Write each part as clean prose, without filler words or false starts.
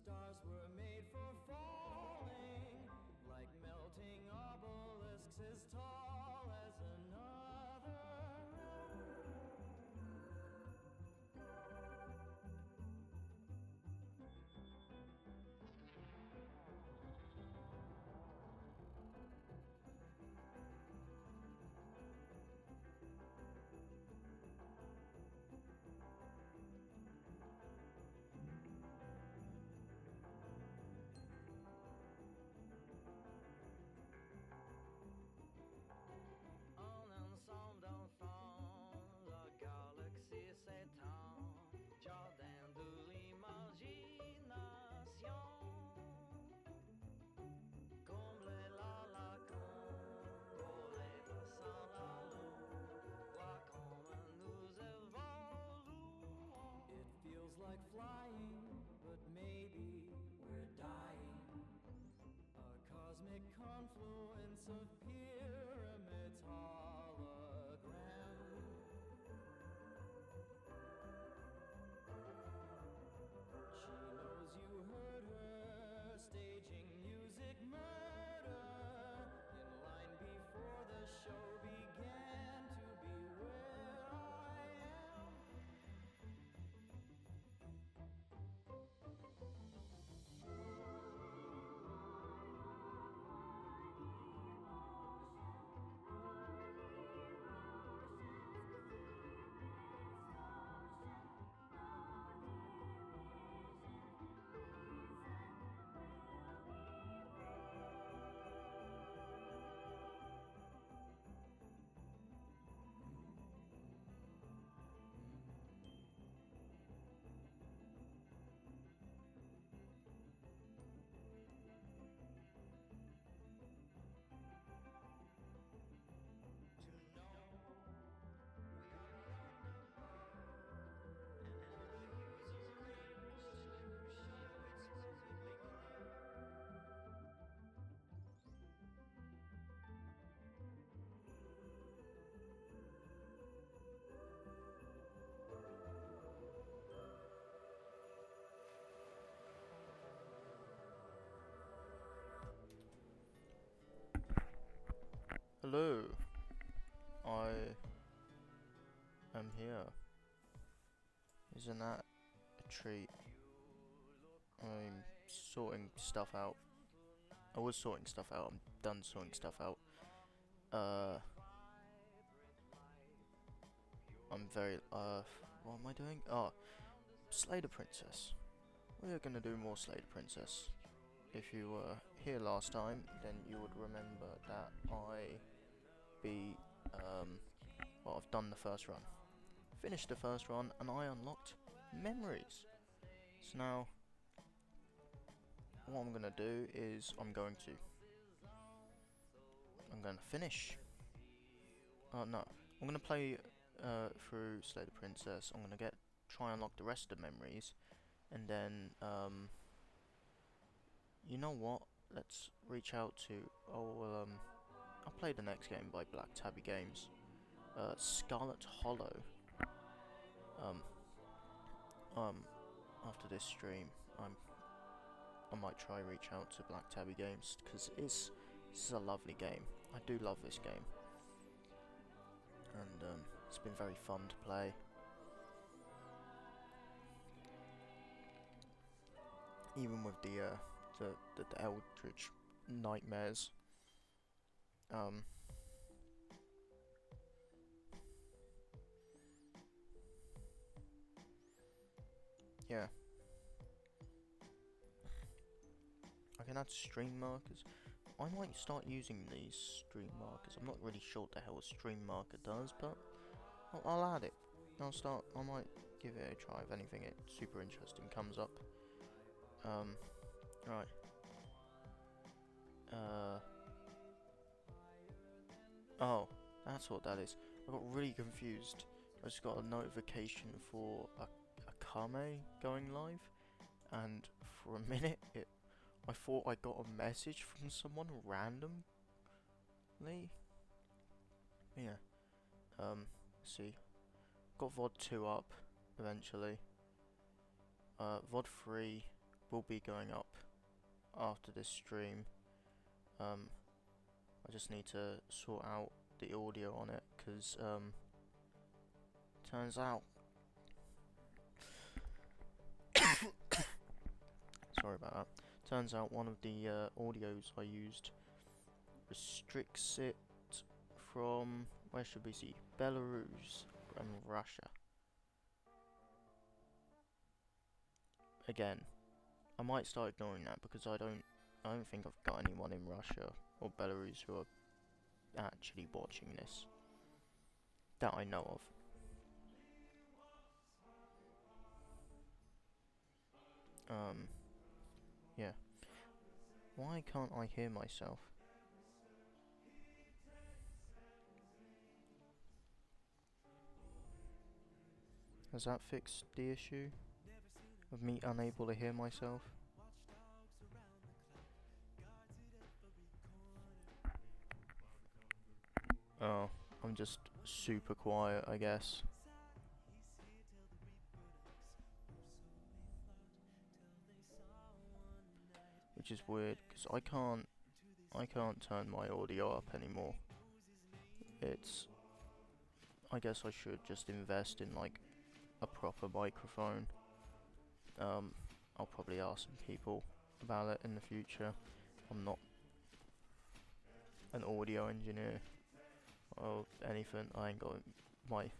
stars were made for falling, like melting obelisks as tall as another. Un ensemble d'enfants, la galaxie s'étend, jardin de l'imagination. Comblez la lacune, voler sans la lune, voir comme nous évoluons. It feels like flying, but maybe we're dying. A cosmic confluence of pyramids hologram. She knows you heard her staging music murder in line before the show began to be where I am. Hello, I am here. Isn't that a treat? I'm sorting stuff out. I was sorting stuff out, I'm done sorting stuff out. I'm very, what am I doing? Oh, Slay the Princess. We're gonna do more Slay the Princess. If you were here last time, then you would remember that I've done the first run. Finished the first run, and I unlocked memories. So now, what I'm gonna do is I'm gonna finish. Oh no, I'm gonna play through Slay the Princess. I'm gonna try and unlock the rest of the memories, and then you know what? Let's reach out to I'll play the next game by Black Tabby Games, Scarlet Hollow. After this stream, I might try reach out to Black Tabby Games because this is a lovely game. I do love this game, and it's been very fun to play. Even with the Eldritch nightmares. Yeah. I can add stream markers. I might start using these stream markers. I'm not really sure what the hell a stream marker does, but I'll add it. I might give it a try if anything super interesting comes up. Right. Oh, that's what that is. I got really confused. I just got a notification for a Kame going live, and for a minute I thought I got a message from someone randomly. Yeah. Let's see. Got VOD 2 up eventually. VOD 3 will be going up after this stream. I just need to sort out the audio on it, because turns out sorry about that. Turns out one of the audios I used restricts it from, where should we see, Belarus and Russia. Again, I might start ignoring that, because I don't think I've got anyone in Russia or Belarus who are actually watching this that I know of. Yeah. Why can't I hear myself? Has that fixed the issue of me unable to hear myself? Oh, I'm just super quiet, I guess. Which is weird, because I can't turn my audio up anymore. I guess I should just invest in like a proper microphone. I'll probably ask some people about it in the future. I'm not an audio engineer or anything. I ain't got my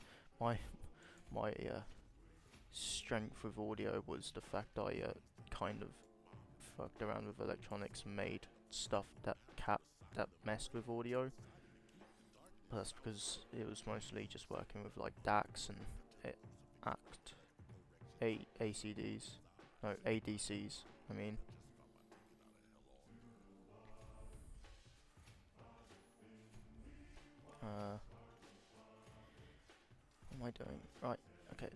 strength with audio was the fact I kind of fucked around with electronics and made stuff that messed with audio. But that's because it was mostly just working with like DACs and ADCs. I mean. What am I doing? Right. Okay.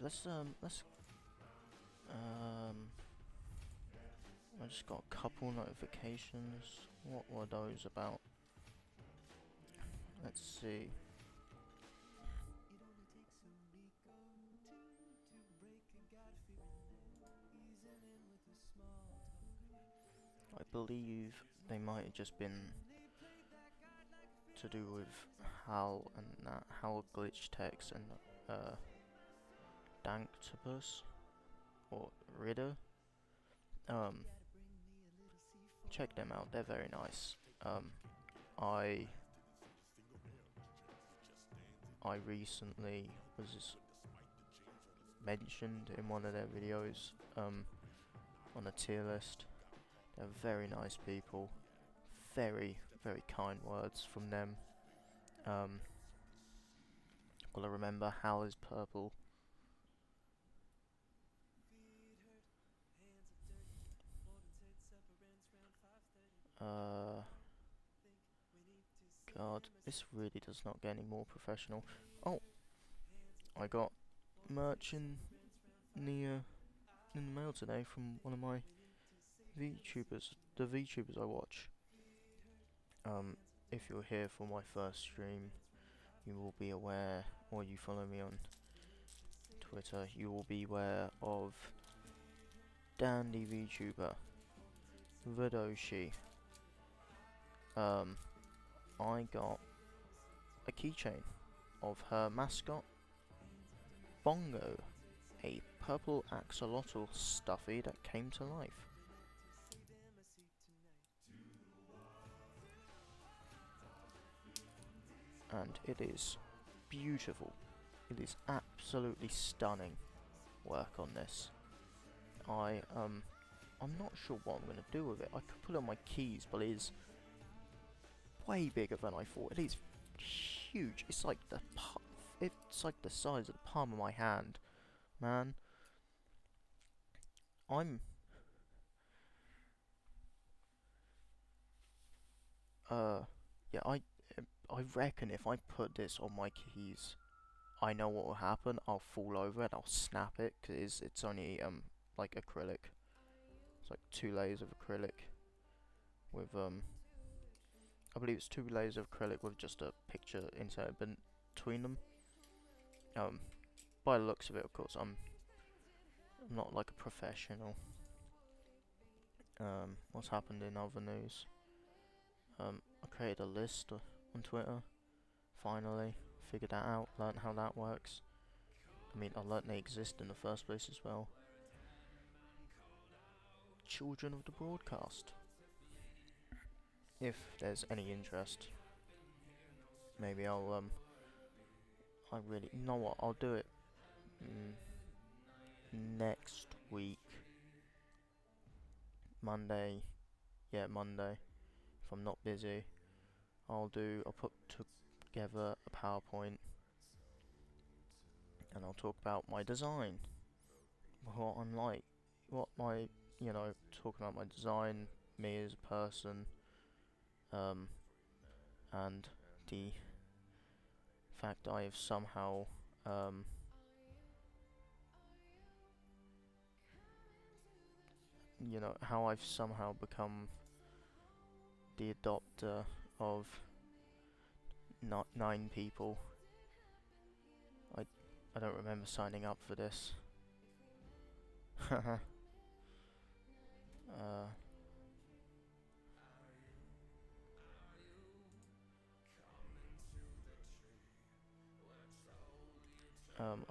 I just got a couple notifications. What were those about? Let's see. I believe they might have just been to do with HAL and that, HAL glitch text and Danktopus or Ridder. Check them out, they're very nice. I recently was mentioned in one of their videos on a tier list. They're very nice people. Very, very kind words from them. Gotta remember, HAL is purple. God, this really does not get any more professional. Oh, I got merch in the mail today from one of my VTubers, the VTubers I watch. If you're here for my first stream, you will be aware, or you follow me on Twitter, you will be aware of Dandy VTuber, Vidoshi. I got a keychain of her mascot, Bongo, a purple axolotl stuffy that came to life. And it is beautiful. It is absolutely stunning work on this. I'm not sure what I'm gonna do with it. I could put it on my keys, but it is way bigger than I thought. It is huge. It's like the size of the palm of my hand, man. Yeah, I reckon if I put this on my keys, I know what will happen. I'll fall over and I'll snap it, because it's only like acrylic. It's like 2 layers of acrylic with I believe it's 2 layers of acrylic with just a picture inserted between them. By the looks of it, of course, I'm not like a professional. what's happened in other news. I created a list on Twitter. Finally, figured that out. Learned how that works. I mean, I learned they exist in the first place as well. Children of the Broadcast. If there's any interest, maybe I'll I really, you know what? I'll do it next week. Monday. Yeah, Monday. If I'm not busy, I'll put together a PowerPoint and I'll talk about my design. What I'm like. Talking about my design, me as a person, and the fact I have somehow, how I've somehow become the adopter of 9 people. I don't remember signing up for this. I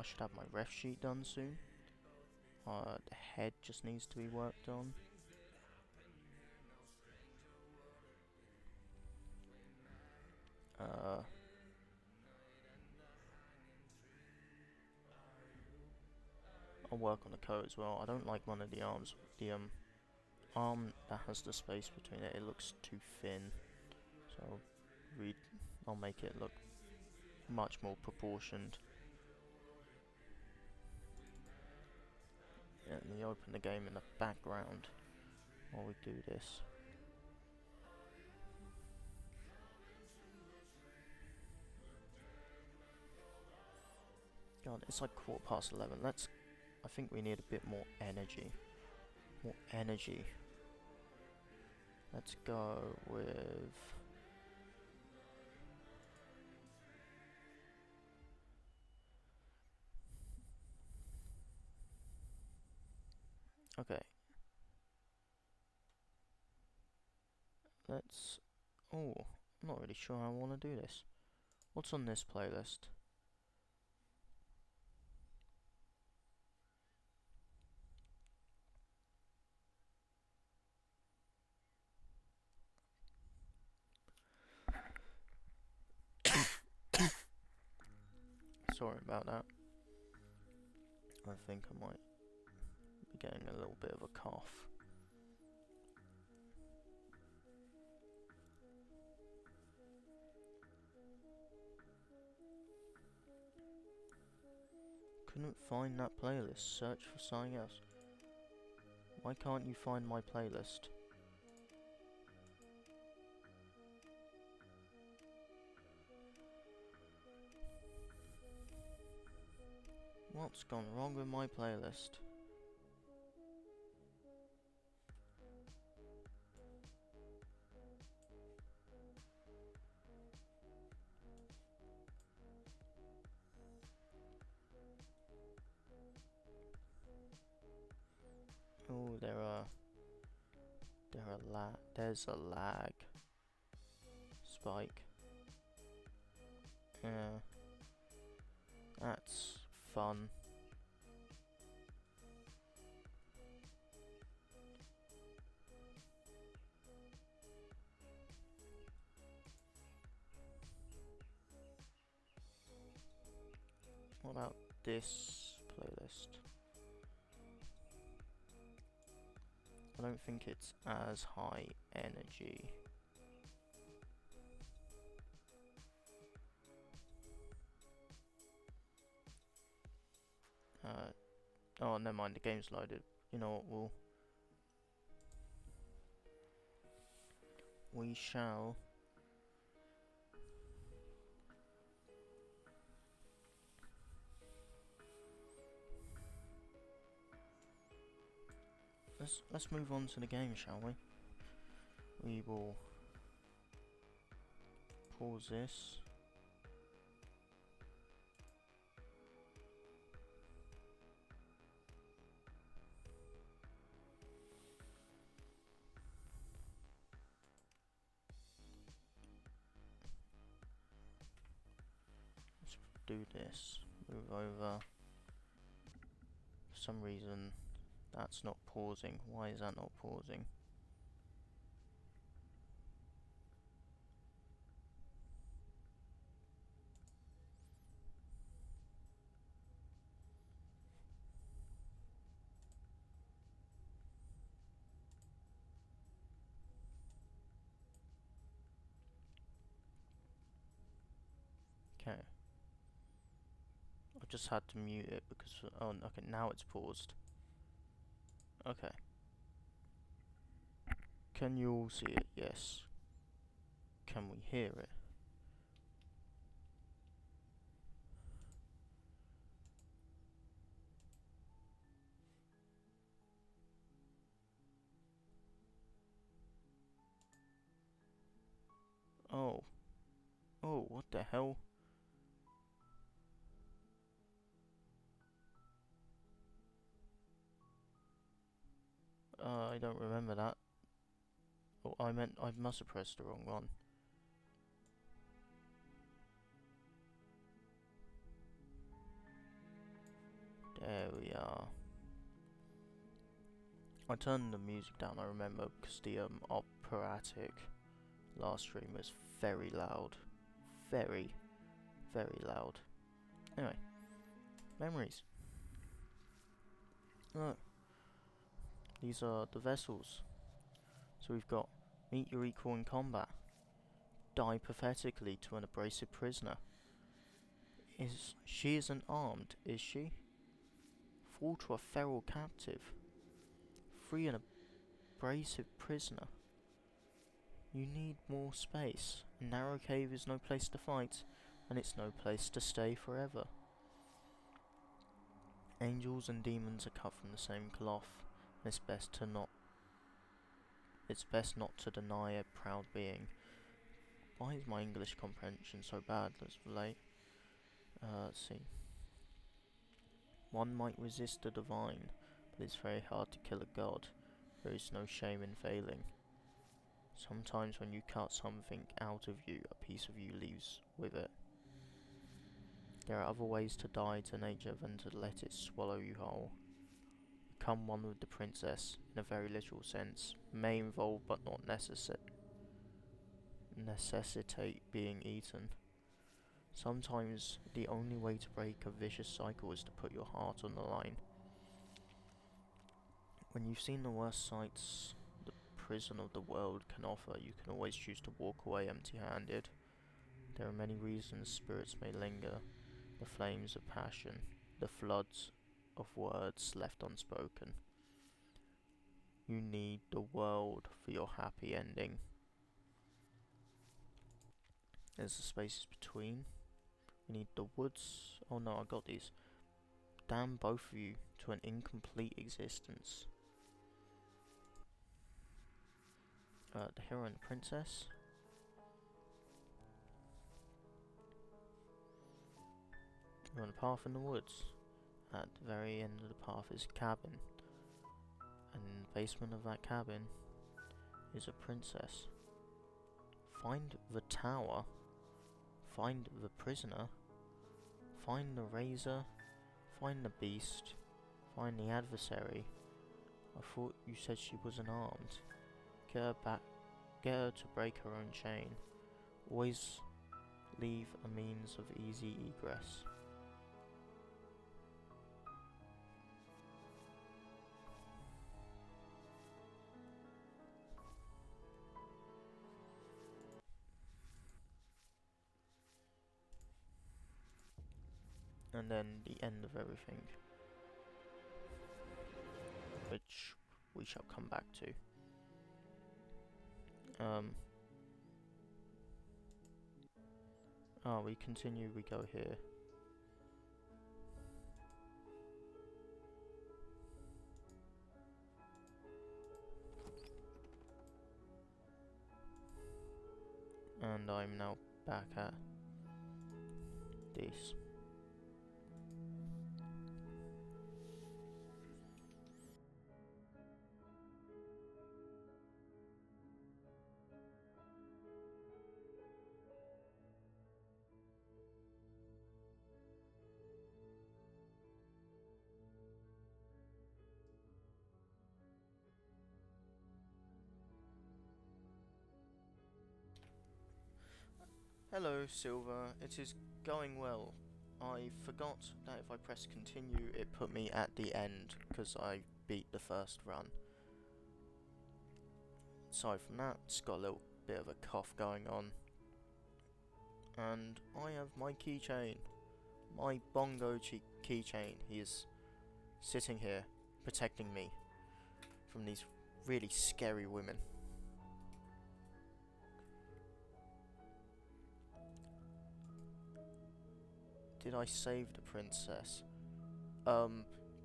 should have my ref sheet done soon. The head just needs to be worked on. I'll work on the coat as well. I don't like one of the arms. The arm that has the space between it looks too thin. So I'll make it look much more proportioned. Let me open the game in the background while we do this. God, it's like 11:15. I think we need a bit more energy. More energy. Let's go with... Okay. Oh, I'm not really sure how I want to do this. What's on this playlist? Sorry about that. I think I might be getting a little bit of a cough. Couldn't find that playlist. Search for something else. Why can't you find my playlist? What's gone wrong with my playlist? Oh, there's a lag spike. Yeah, that's fun. What about this playlist? I don't think it's as high energy. Oh, never mind, the game's loaded. You know what, we shall... Let's move on to the game, shall we? We will pause this. do this. Move over. For some reason, that's not pausing. Why is that not pausing? Okay. I just had to mute it because, oh, okay, now it's paused. Okay. Can you all see it? Yes. Can we hear it? Oh. Oh, what the hell? I don't remember that. Oh, I must have pressed the wrong one. There we are. I turned the music down, I remember, because the operatic last stream was very loud. Very, very loud. Anyway, memories. Oh, these are the vessels. So we've got meet your equal in combat. Die pathetically to an abrasive prisoner. She isn't armed, is she? Fall to a feral captive. Free an abrasive prisoner. You need more space. A narrow cave is no place to fight, and it's no place to stay forever. Angels and demons are cut from the same cloth, and it's best not to deny a proud being. Why is my English comprehension so bad? Let's relate. Let's see. One might resist the divine, but it's very hard to kill a god. There is no shame in failing. Sometimes when you cut something out of you, a piece of you leaves with it. There are other ways to die to nature than to let it swallow you whole. Become one with the princess, in a very literal sense, may involve but not necessitate being eaten. Sometimes the only way to break a vicious cycle is to put your heart on the line. When you've seen the worst sights the prison of the world can offer, you can always choose to walk away empty-handed. There are many reasons spirits may linger, the flames of passion, the floods of words left unspoken. You need the world for your happy ending. There's the spaces between. We need the woods. Oh no, I got these. Damn both of you to an incomplete existence. The hero and the princess. You're on a path in the woods. At the very end of the path is a cabin. And in the basement of that cabin is a princess. Find the tower. Find the prisoner. Find the razor. Find the beast. Find the adversary. I thought you said she wasn't armed. Get her to break her own chain. Always leave a means of easy egress. And then the end of everything, which we shall come back to. We continue, we go here. And I'm now back at this. Hello, Silver. It is going well. I forgot that if I press continue, it put me at the end because I beat the first run. Aside from that, it's got a little bit of a cough going on. And I have my keychain. My bongo keychain. He is sitting here, protecting me from these really scary women. Did I save the princess?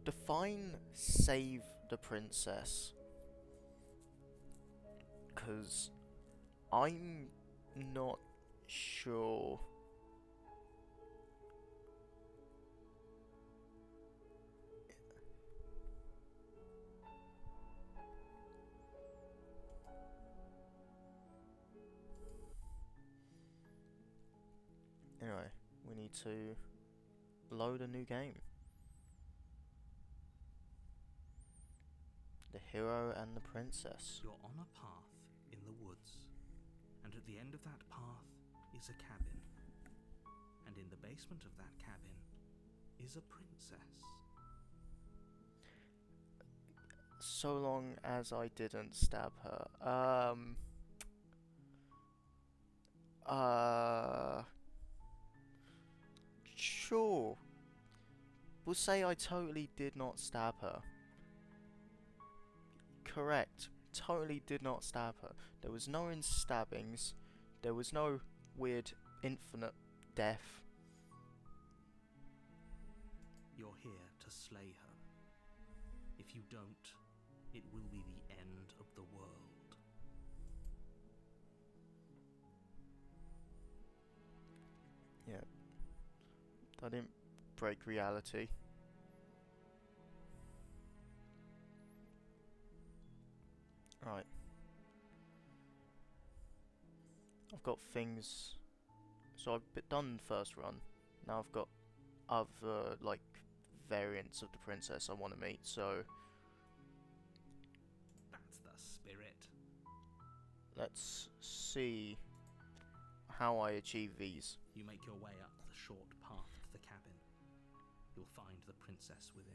Define save the princess. 'Cause I'm not sure. Anyway, we need to load a new game. The hero and the princess. You're on a path in the woods, and at the end of that path is a cabin. And in the basement of that cabin is a princess. So long as I didn't stab her. Sure. We'll say I totally did not stab her. Correct. Totally did not stab her. There was no stabbings. There was no weird infinite death. You're here to slay her. If you don't, it will be the end of the world. Yeah. I didn't break reality. Right. I've got things. So I've done the first run. Now I've got other, like, variants of the princess I want to meet, so That's the spirit. let's see how I achieve these. You make your way up the short path to the cabin. You'll find the princess within.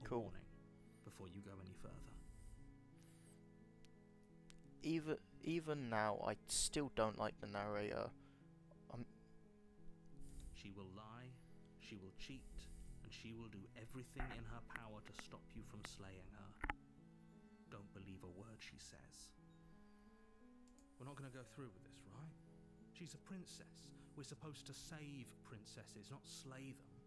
A Cool. warning before you go any further. Even now, I still don't like the narrator. She will lie, she will cheat, and she will do everything in her power to stop you from slaying her. Don't believe a word she says. We're not going to go through with this, right? She's a princess. We're supposed to save princesses, not slay them.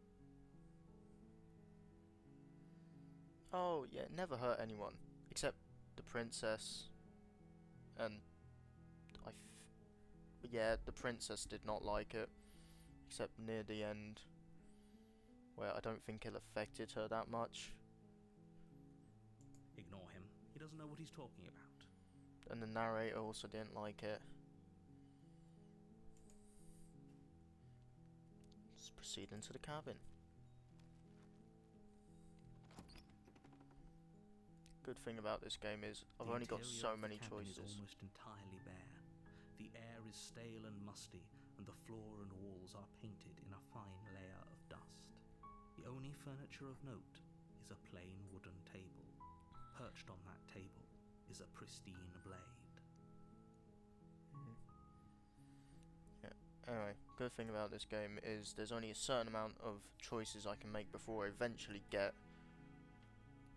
Oh yeah, never hurt anyone except the princess, and yeah, the princess did not like it, except near the end, where I don't think it affected her that much. Ignore him. He doesn't know what he's talking about. And the narrator also didn't like it. Let's proceed into the cabin. Good thing about this game is I've only got so many choices. The interior of the cabin is almost entirely bare. The air is stale and musty, and the floor and walls are painted in a fine layer of dust. The only furniture of note is a plain wooden table. Perched on that table is a pristine blade. Anyway, good thing about this game is there's only a certain amount of choices I can make before I eventually get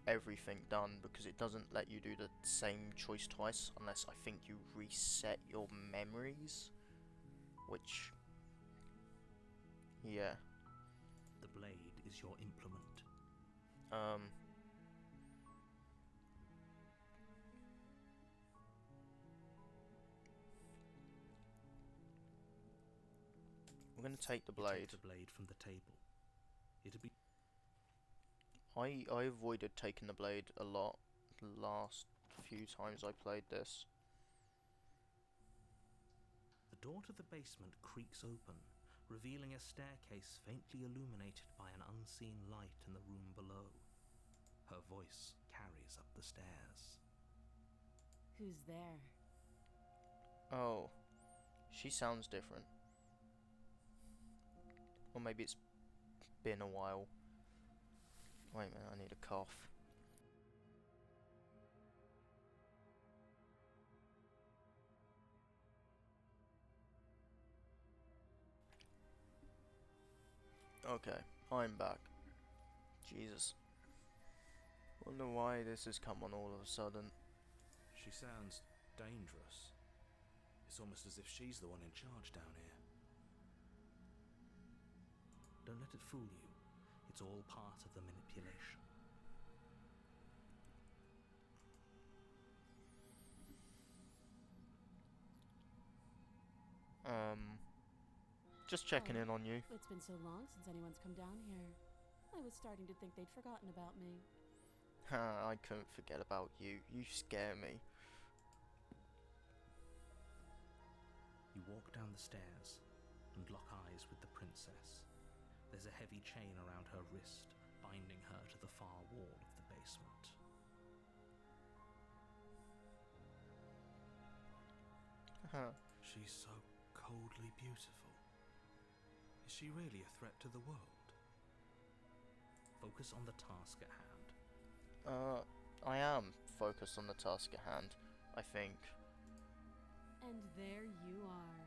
everything done, because it doesn't let you do the same choice twice unless I think you reset your memories, which, yeah. The blade is your implement. We're gonna take the You blade. take the blade from the table. It'll be I avoided taking the blade a lot the last few times I played this. The door to the basement creaks open, revealing a staircase faintly illuminated by an unseen light in the room below. Her voice carries up the stairs. Who's there? Oh, She sounds different. Or maybe it's been a while. Wait a minute, I need a cough. Okay, I'm back. Jesus. Wonder why this has come on all of a sudden. She sounds dangerous. It's almost as if she's the one in charge down here. Don't let it fool you. It's all part of the manipulation. Just checking in on you. It's been so long since anyone's come down here. I was starting to think they'd forgotten about me. I couldn't forget about you. You scare me. You walk down the stairs and lock eyes with the princess. There's a heavy chain around her wrist, binding her to the far wall of the basement. She's so coldly beautiful. Is she really a threat to the world? Focus on the task at hand. I am focused on the task at hand, I think. And there you are.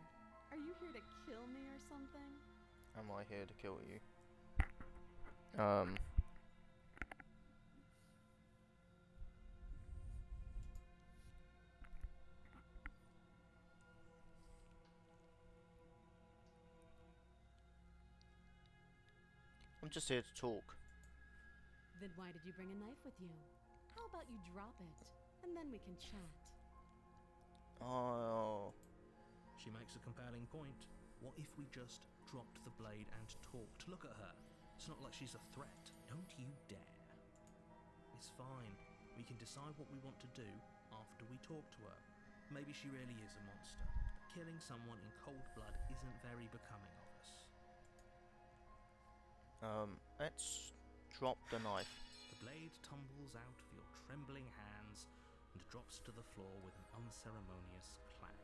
Are you here to kill me or something? Am I here to kill you? I'm just here to talk. Then why did you bring a knife with you? How about you drop it, and then we can chat? Oh. She makes a compelling point. What if we just dropped the blade and talked? Look at her. It's not like she's a threat. Don't you dare. It's fine. We can decide what we want to do after we talk to her. Maybe she really is a monster. Killing someone in cold blood isn't very becoming of us. Let's drop the knife. The blade tumbles out of your trembling hands and drops to the floor with an unceremonious clang.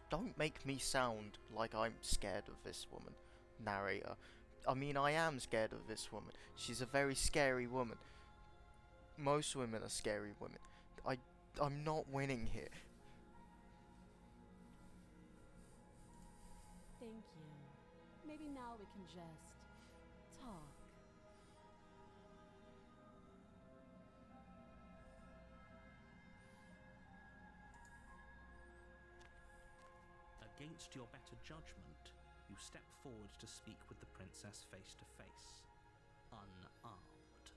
Don't make me sound like I'm scared of this woman, narrator. I mean, I am scared of this woman. She's a very scary woman. Most women are scary women. I'm not winning here. Thank you. Maybe now we can just talk. Against your better judgment, you step forward to speak with the princess face to face, unarmed.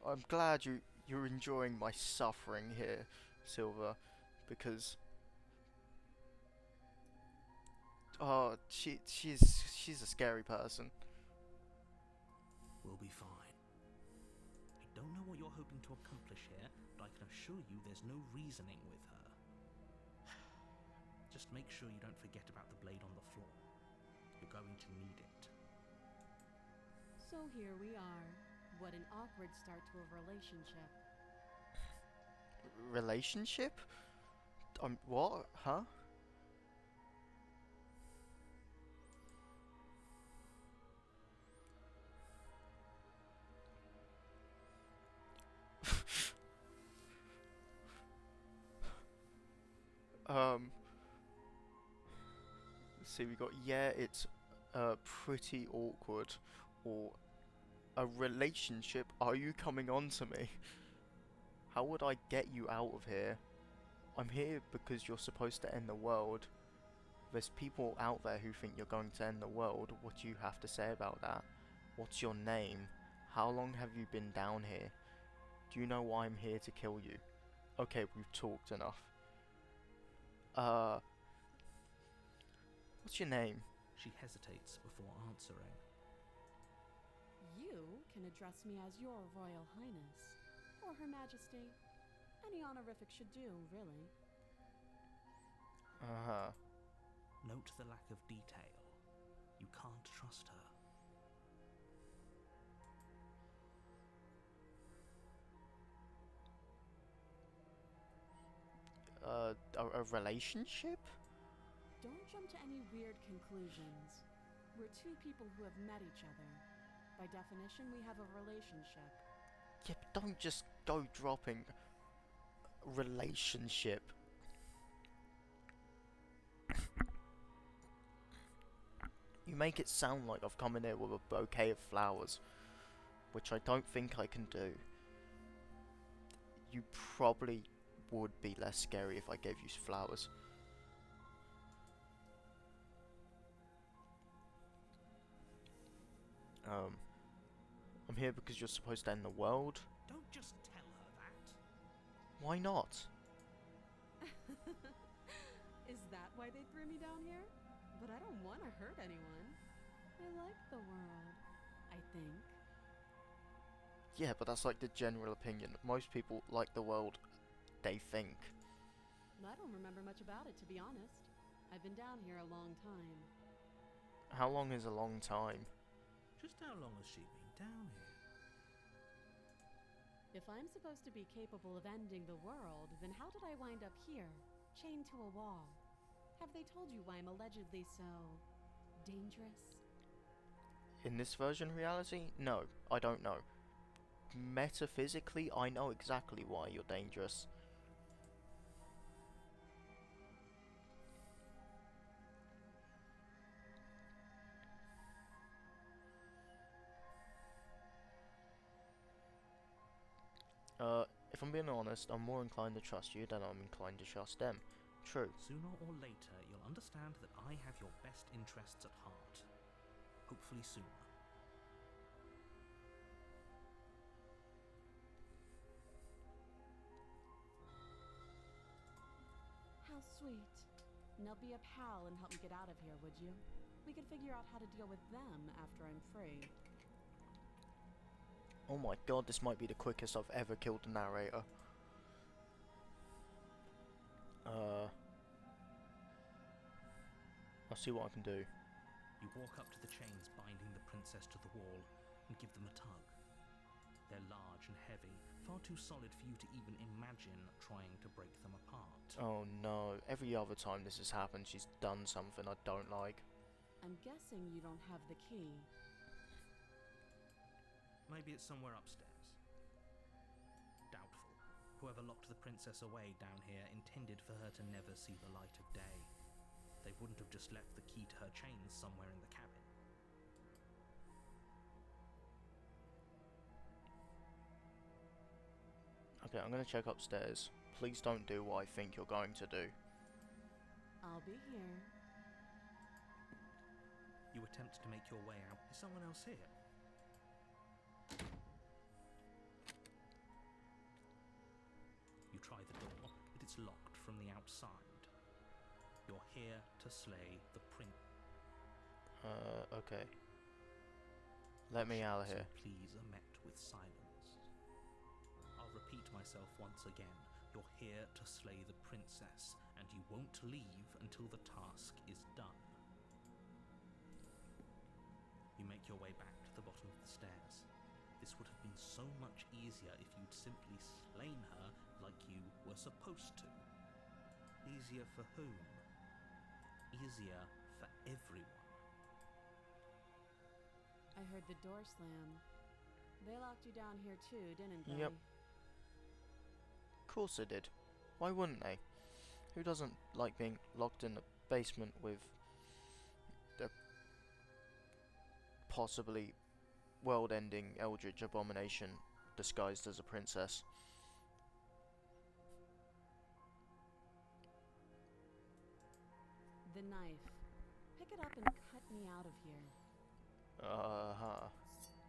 I'm glad you're enjoying my suffering here, Silver, because she's a scary person. We'll be fine. I don't know what you're hoping to accomplish here, but I can assure you there's no reasoning with her. Just make sure you don't forget about the blade on the floor. You're going to need it. So here we are. What an awkward start to a relationship. Relationship? What? Huh? Let's see, we got, yeah, it's pretty awkward, or a relationship. Are you coming on to me? How would I get you out of here? I'm here because you're supposed to end the world. There's people out there who think you're going to end the world. What do you have to say about that? What's your name? How long have you been down here? Do you know why I'm here to kill you? Okay, we've talked enough. What's your name? She hesitates before answering. You can address me as your Royal Highness, or Her Majesty. Any honorific should do, really. Note the lack of detail. You can't trust her. a relationship? Don't jump to any weird conclusions. We're two people who have met each other. By definition, we have a relationship. Yeah, but don't just go dropping relationship. You make it sound like I've come in here with a bouquet of flowers, which I don't think I can do. You probably would be less scary if I gave you flowers. I'm here because you're supposed to end the world. Don't just tell her that. Why not? Is that why they threw me down here? But I don't want to hurt anyone. I like the world, I think. Yeah, but that's like the general opinion. Most people like the world they think. I don't remember much about it, to be honest. I've been down here a long time. How long is a long time? Just how long has she been down here? If I'm supposed to be capable of ending the world, then how did I wind up here, chained to a wall? Have they told you why I'm allegedly so dangerous? In this version of reality? No, I don't know. Metaphysically, I know exactly why you're dangerous. If I'm being honest, I'm more inclined to trust you than I'm inclined to trust them. True. Sooner or later, you'll understand that I have your best interests at heart. Hopefully sooner. How sweet. Now be a pal and help me get out of here, would you? We could figure out how to deal with them after I'm free. Oh my god, this might be the quickest I've ever killed the narrator. I'll see what I can do. You walk up to the chains binding the princess to the wall and give them a tug. They're large and heavy, far too solid for you to even imagine trying to break them apart. Oh no, every other time this has happened she's done something I don't like. I'm guessing you don't have the key. Maybe it's somewhere upstairs. Doubtful. Whoever locked the princess away down here intended for her to never see the light of day. They wouldn't have just left the key to her chains somewhere in the cabin. Okay, I'm gonna check upstairs. Please don't do what I think you're going to do. I'll be here. You attempt to make your way out. Is someone else here? You try the door, but it's locked from the outside. You're here to slay the prince. Okay. Let me out of here. Please are met with silence. I'll repeat myself once again. You're here to slay the princess, and you won't leave until the task is done. You make your way back to the bottom of the stairs. This would have been so much easier if you'd simply slain her like you were supposed to. Easier for whom? Easier for everyone. I heard the door slam. They locked you down here too, didn't they? Yep. Of course they did. Why wouldn't they? Who doesn't like being locked in a basement with a possibly world-ending eldritch abomination disguised as a princess? The knife. Pick it up and cut me out of here.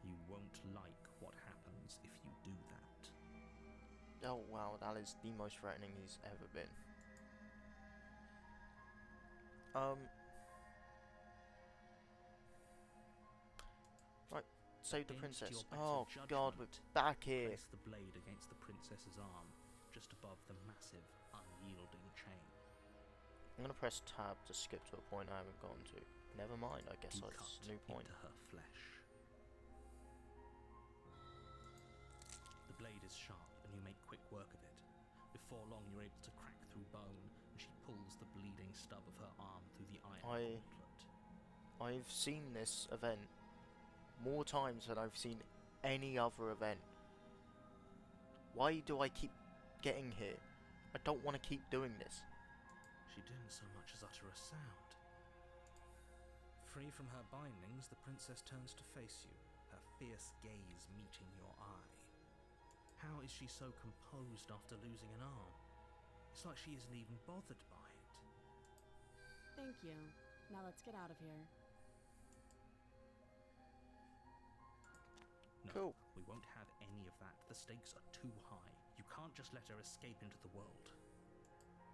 You won't like what happens if you do that. Oh wow, that is the most threatening he's ever been. Right, save the Against princess. your better Oh god, we're judgment, back here. Place the blade against the princess's arm, just above the massive, unyielding chain. I'm gonna press tab to skip to a point I haven't gotten to. Never mind, I guess You that's cut a new point. into her flesh. The blade is sharp and you make quick work of it. Before long you're able to crack through bone stub of her arm through the iron I- gauntlet. I've seen this event more times than I've seen any other event. Why do I keep getting here? I don't want to keep doing this. She didn't so much as utter a sound. Free from her bindings, the princess turns to face you, her fierce gaze meeting your eye. How is she so composed after losing an arm? It's like she isn't even bothered by it. Thank you. Now let's get out of here. No, Cool. we won't have any of that. The stakes are too high. You can't just let her escape into the world.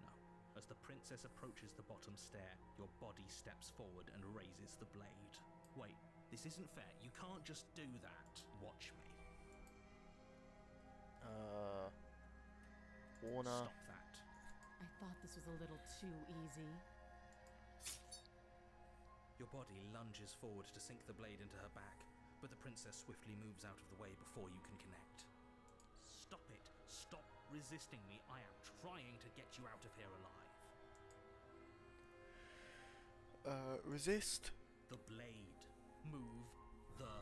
No. As the princess approaches the bottom stair, your body steps forward and raises the blade. Wait, this isn't fair. You can't just do that. Watch me. Warner. Stop that. I thought this was a little too easy. Your body lunges forward to sink the blade into her back, but the princess swiftly moves out of the way before you can connect. Stop it. Stop resisting me. I am trying to get you out of here alive. Resist. The blade. Move the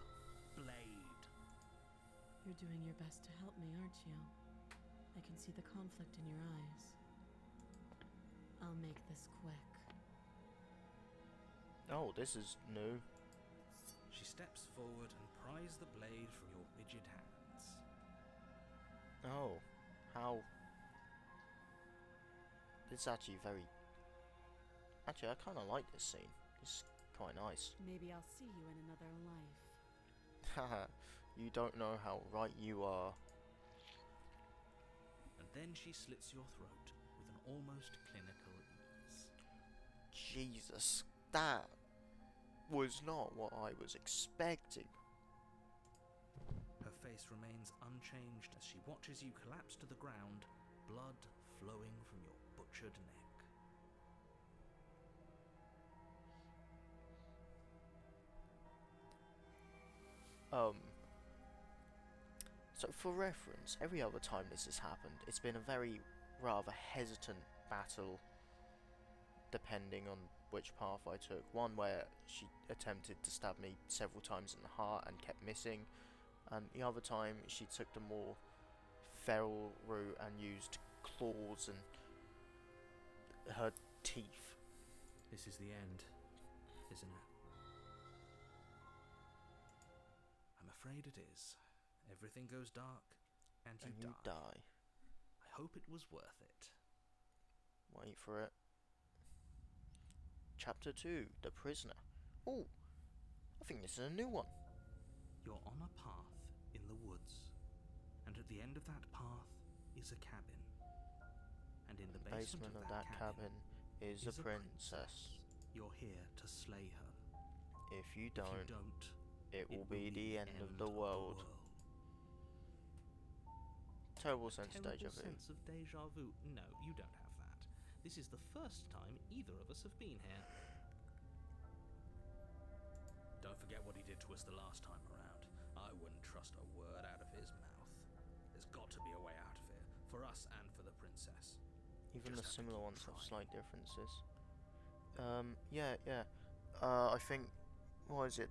blade. You're doing your best to help me, aren't you? I can see the conflict in your eyes. I'll make this quick. Oh, this is new. She steps forward and pries the blade from your rigid hands. Oh, how? It's actually very. Actually, I kind of like this scene. It's quite nice. Maybe I'll see you in another life. Haha, you don't know how right you are. And then she slits your throat with an almost clinical ease. Jesus, that was not what I was expecting. Her face remains unchanged as she watches you collapse to the ground, blood flowing from your butchered neck. So for reference, every other time this has happened, it's been a very rather hesitant battle, depending on which path I took. One where she attempted to stab me several times in the heart and kept missing, and the other time she took the more feral route and used claws and her teeth. This is the end, isn't it? I'm afraid it is. Everything goes dark, and you die. I hope it was worth it. Wait for it. Chapter 2, The Prisoner. Oh, I think this is a new one. You're on a path in the woods, and at the end of that path is a cabin. And in the basement of that cabin is a princess. You're here to slay her. If you If don't, you don't, it will be the end of the world. Terrible sense of deja vu. Sense of deja vu. No, you don't have that. This is the first time either of us have been here. Don't forget what he did to us the last time around. I wouldn't trust a word out of his mouth. There's got to be a way out of here, for us and for the princess. Even the Just have to similar keep ones have trying. slight differences. Yeah. I think, what is it?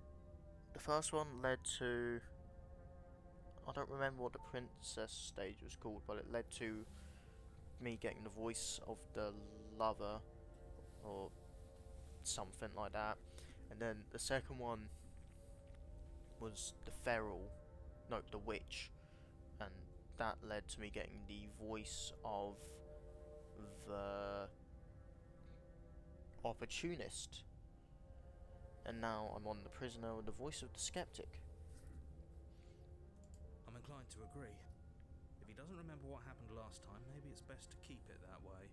The first one led to, I don't remember what the princess stage was called, but it led to me getting the voice of the lover, or something like that. And then the second one was the the witch, and that led to me getting the voice of the opportunist. And now I'm on the prisoner with the voice of the skeptic. I'm inclined to agree. If he doesn't remember what happened last time, maybe it's best to keep it that way.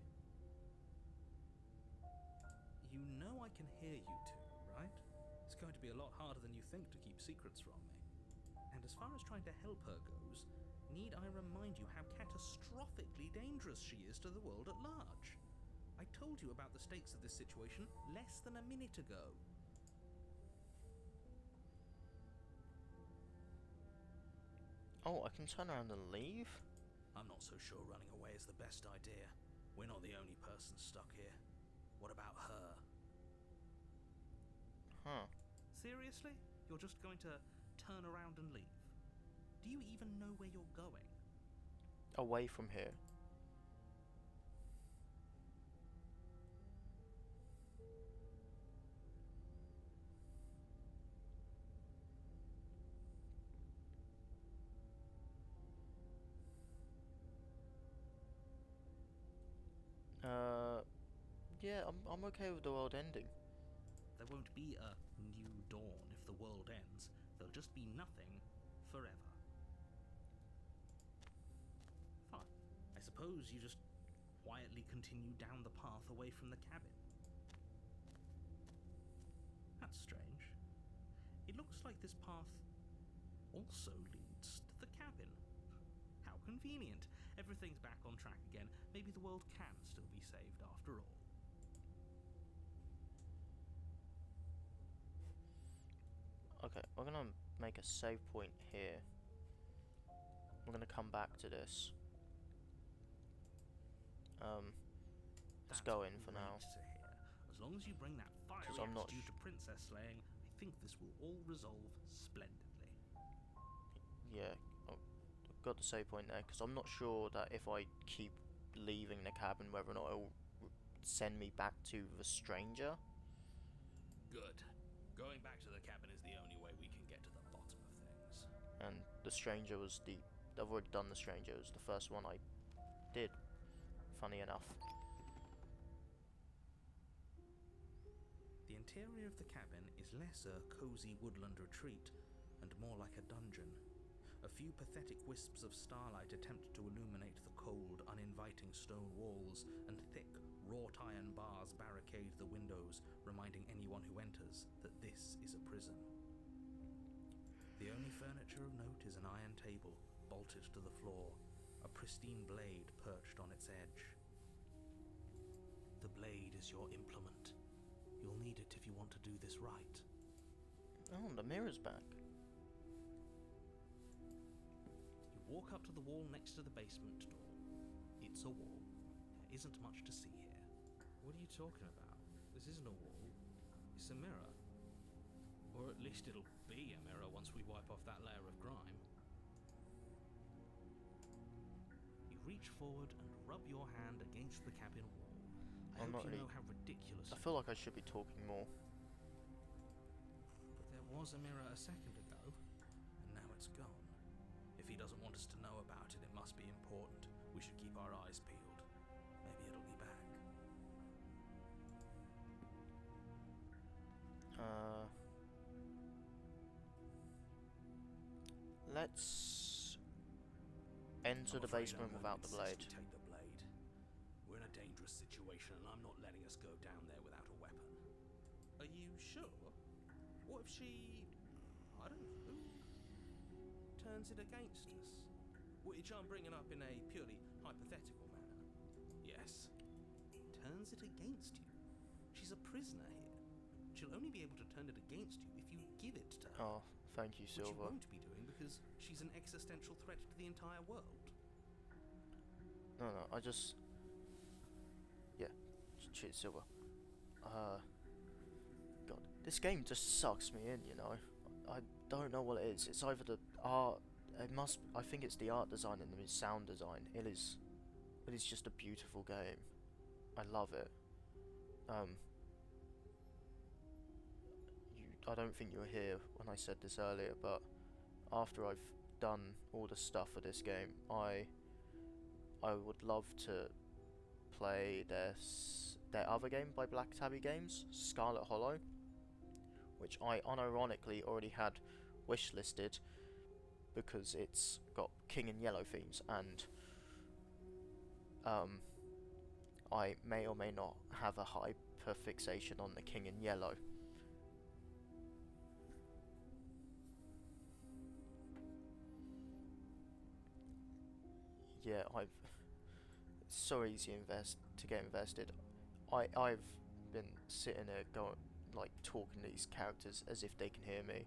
You know I can hear you two, right? It's going to be a lot harder than you think to keep secrets from me. And as far as trying to help her goes, need I remind you how catastrophically dangerous she is to the world at large? I told you about the stakes of this situation less than a minute ago. Oh, I can turn around and leave? I'm not so sure running away is the best idea. We're not the only person stuck here. What about her? Huh. Seriously? You're just going to turn around and leave? Do you even know where you're going? Away from here. Yeah, I'm okay with the world ending. There won't be a new dawn if the world ends. There'll just be nothing forever. Fine. I suppose you just quietly continue down the path away from the cabin. That's strange. It looks like this path also leads to the cabin. How convenient. Everything's back on track again. Maybe the world can still be saved after all. Okay, we're gonna make a save point here. We're gonna come back to this. Let's That's go in for great now. to hear. As long as you bring that fiery 'Cause I'm not attitude to princess slaying, I think this will all resolve splendidly. Yeah, I've got the save point there because I'm not sure that if I keep leaving the cabin, whether or not it'll send me back to the stranger. Good. Going back to the cabin is the only way we can get to the bottom of things. And the stranger was I've already done the stranger. It was the first one I did. Funny enough. The interior of the cabin is less a cozy woodland retreat and more like a dungeon. A few pathetic wisps of starlight attempt to illuminate the cold, uninviting stone walls, and thick, wrought iron bars barricade the windows, reminding anyone who enters that this is a prison. The only furniture of note is an iron table, bolted to the floor, a pristine blade perched on its edge. The blade is your implement. You'll need it if you want to do this right. Oh, the mirror's back. You walk up to the wall next to the basement door. It's a wall. There isn't much to see here. What are you talking about? This isn't a wall. It's a mirror. Or at least it'll be a mirror once we wipe off that layer of grime. You reach forward and rub your hand against the cabin wall. I I'm hope not you know really- how ridiculous I it feel like I should be talking more. But there was a mirror a second ago, and now it's gone. If he doesn't want us to know about it, it must be important. We should keep our eyes peeled. Maybe it'll be back. Let's enter the I'm afraid basement I'm without gonna the blade. insist we take the blade. We're in a dangerous situation, and I'm not letting us go down there without a weapon. Are you sure? What if she, I don't know, turns it against us? Which I'm bringing up in a purely hypothetical manner. Yes. Turns it against you. She's a prisoner here. She'll only be able to turn it against you if you give it to her. Oh, thank you, Which you Silver. won't be doing because she's an existential threat to the entire world. No, I just... Yeah, cheers, Silver. God, this game just sucks me in, you know. I don't know what it is. It's either the art... I think it's the art design and the sound design. It is just a beautiful game. I love it. I don't think you were here when I said this earlier, but after I've done all the stuff for this game, I would love to play their other game by Black Tabby Games, Scarlet Hollow, which I unironically already had wishlisted because it's got King and Yellow themes, and I may or may not have a hyperfixation on the King and Yellow. Yeah, it's so easy to get invested. I've been sitting there going, like, talking to these characters as if they can hear me.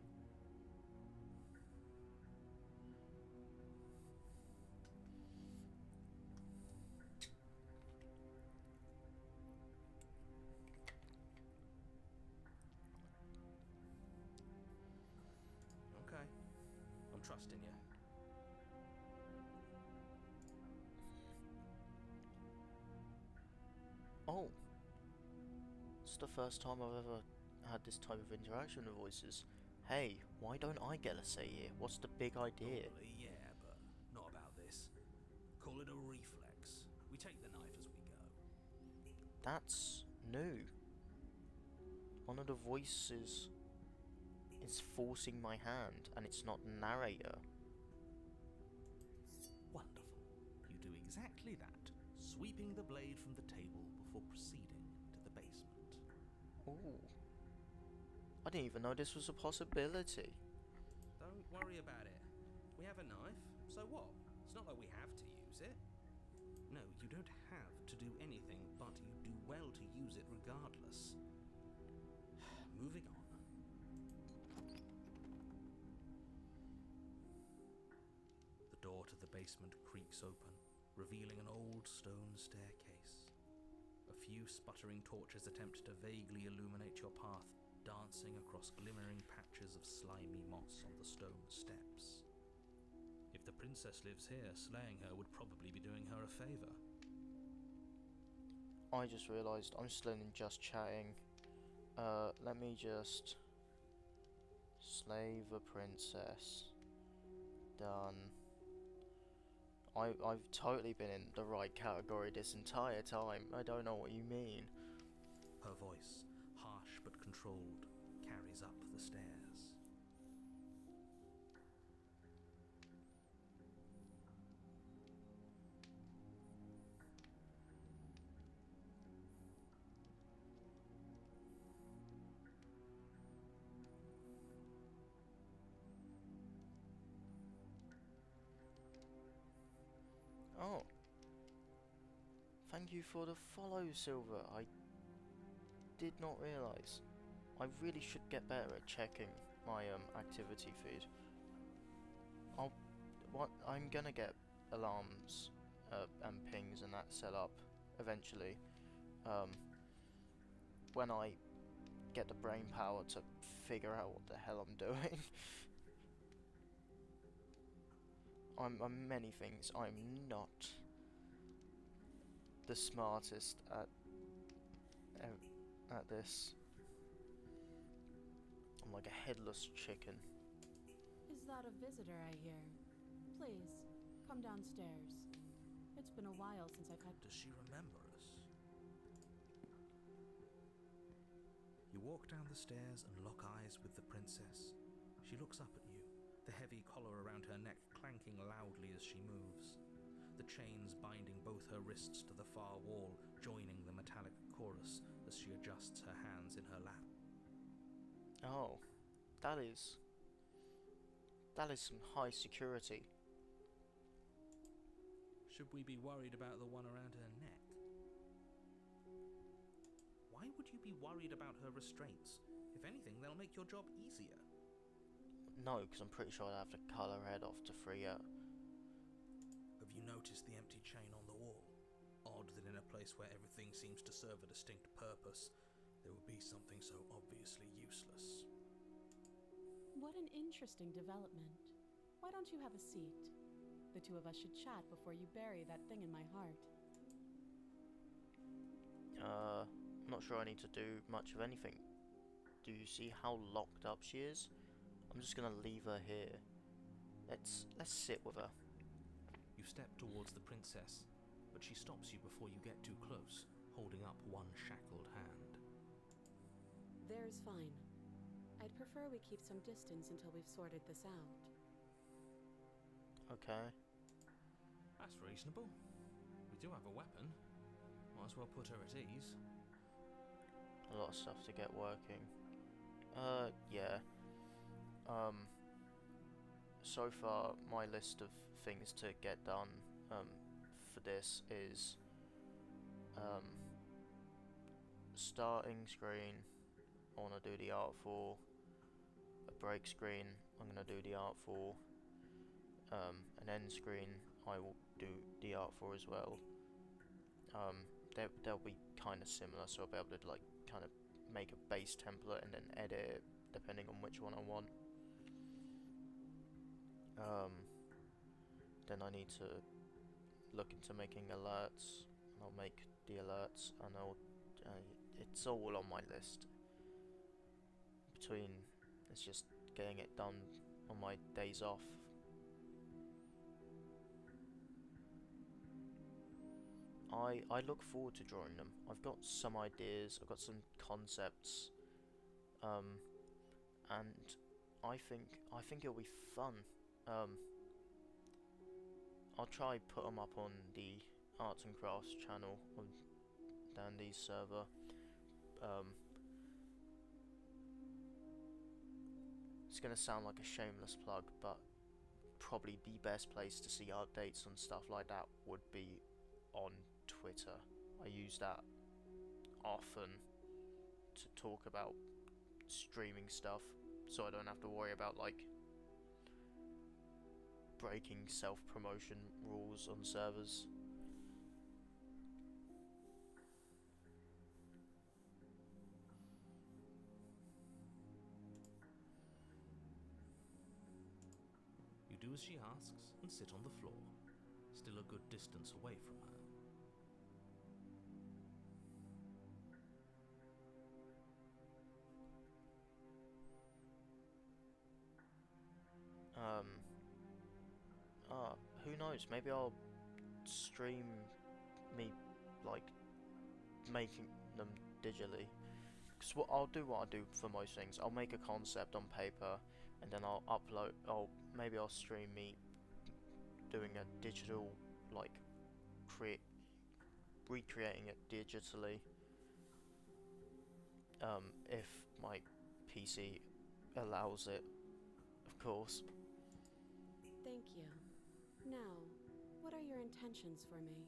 That's the first time I've ever had this type of interaction with voices. Hey, why don't I get a say here? What's the big idea? Normally, yeah, but not about this. Call it a reflex. We take the knife as we go. That's new. One of the voices is forcing my hand, and it's not narrator. Wonderful. You do exactly that, sweeping the blade from the table before proceeding to the basement. Ooh. I didn't even know this was a possibility. Don't worry about it. We have a knife, so what? It's not like we have to use it. No, you don't have to do anything, but you do well to use it regardless. Moving on. The door to the basement creaks open, revealing an old stone staircase. A few sputtering torches attempt to vaguely illuminate your path, dancing across glimmering patches of slimy moss on the stone steps. If the princess lives here, slaying her would probably be doing her a favor. I just realised I'm still in just chatting. Let me just slay the princess. Done. I've totally been in the right category this entire time. I don't know what you mean. Her voice, harsh but controlled, carries up the stairs. Oh. Thank you for the follow, Silver. I did not realise. I really should get better at checking my activity feed. I'm gonna get alarms and pings and that set up eventually. When I get the brain power to figure out what the hell I'm doing. I'm many things. I'm not the smartest at this. I'm like a headless chicken. Is that a visitor I hear? Please, come downstairs. It's been a while since I've had... Does she remember us? You walk down the stairs and lock eyes with the princess. She looks up at you, the heavy collar around her neck clanking loudly as she moves. The chains binding both her wrists to the far wall, joining the metallic chorus as she adjusts her hands in her lap. Oh, that is some high security. Should we be worried about the one around her neck? Why would you be worried about her restraints? If anything, they'll make your job easier. No, because I'm pretty sure I'd have to cut her head off to free her. Have you noticed the empty chain on the wall? Odd that in a place where everything seems to serve a distinct purpose, there would be something so obviously useless. What an interesting development. Why don't you have a seat? The two of us should chat before you bury that thing in my heart. I'm not sure I need to do much of anything. Do you see how locked up she is? I'm just gonna leave her here. Let's sit with her. You step towards the princess, but she stops you before you get too close, holding up one shackled hand. There's fine. I'd prefer we keep some distance until we've sorted this out. Okay. That's reasonable. We do have a weapon. Might as well put her at ease. A lot of stuff to get working. Yeah. So far, my list of things to get done, for this is, starting screen, I wanna do the art for. A break screen, I'm gonna do the art for. An end screen, I will do the art for as well. They'll be kind of similar, so I'll be able to like kind of make a base template and then edit it depending on which one I want. Then I need to look into making alerts, and I'll make the alerts, and I'll it's all on my list. It's just getting it done on my days off. I look forward to drawing them. I've got some ideas, I've got some concepts, and I think it'll be fun. I'll try put them up on the Arts and Crafts channel on Dandy's server. It's gonna sound like a shameless plug, but probably the best place to see updates on stuff like that would be on Twitter. I use that often to talk about streaming stuff, so I don't have to worry about like breaking self-promotion rules on servers. You do as she asks and sit on the floor, still a good distance away from her. Who knows? Maybe I'll stream me like making them digitally. Because I'll do what I do for most things. I'll make a concept on paper, and then I'll upload. Maybe I'll stream me doing a digital, like recreating it digitally. If my PC allows it, of course. Thank you. Now, what are your intentions for me?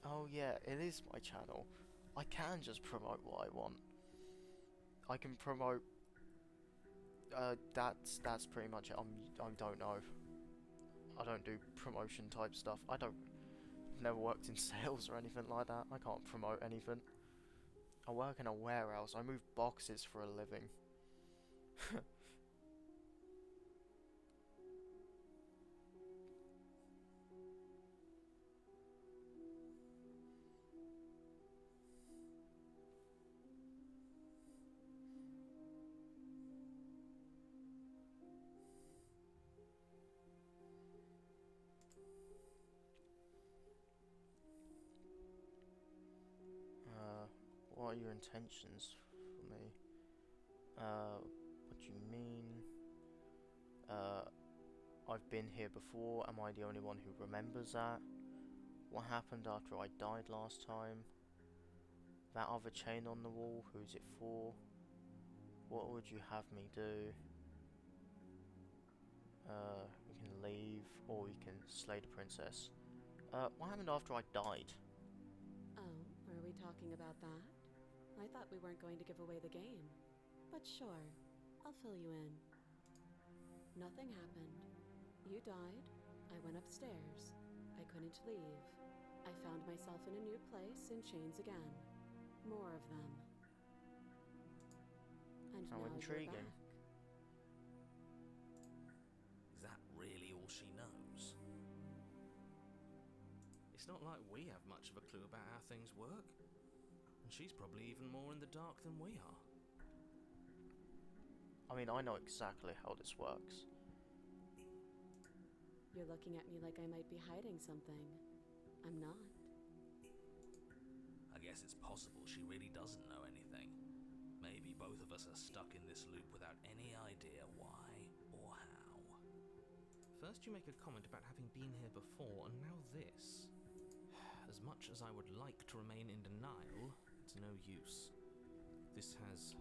Oh yeah, it is my channel. I can just promote what I want. I can promote. That's pretty much it. I don't know. I don't do promotion type stuff. Never worked in sales or anything like that. I can't promote anything. I work in a warehouse. I move boxes for a living. What are your intentions for me? What do you mean? I've been here before. Am I the only one who remembers that? What happened after I died last time? That other chain on the wall, who's it for? What would you have me do? We can leave, or we can slay the princess. What happened after I died? Oh, are we talking about that? I thought we weren't going to give away the game. But sure, I'll fill you in. Nothing happened. You died. I went upstairs. I couldn't leave. I found myself in a new place in chains again. More of them. And How now intriguing. you're back. Is that really all she knows? It's not like we have much of a clue about how things work. And she's probably even more in the dark than we are. I mean, I know exactly how this works. You're looking at me like I might be hiding something. I'm not. I guess it's possible she really doesn't know anything. Maybe both of us are stuck in this loop without any idea why or how. First you make a comment about having been here before, and now this. As much as I would like to remain in denial, it's no use. This has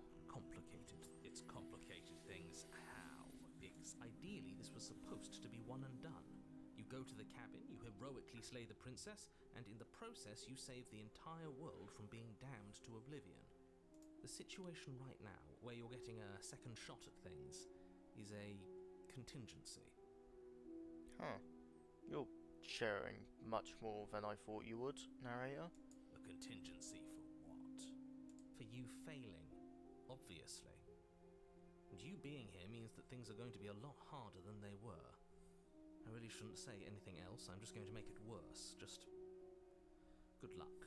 It's complicated things. How? Ideally, this was supposed to be one and done. You go to the cabin, you heroically slay the princess, and in the process you save the entire world from being damned to oblivion. The situation right now, where you're getting a second shot at things, is a contingency. Huh. You're sharing much more than I thought you would, narrator. A contingency for what? For you failing, obviously. And you being here means that things are going to be a lot harder than they were. I really shouldn't say anything else. I'm just going to make it worse. Just good luck.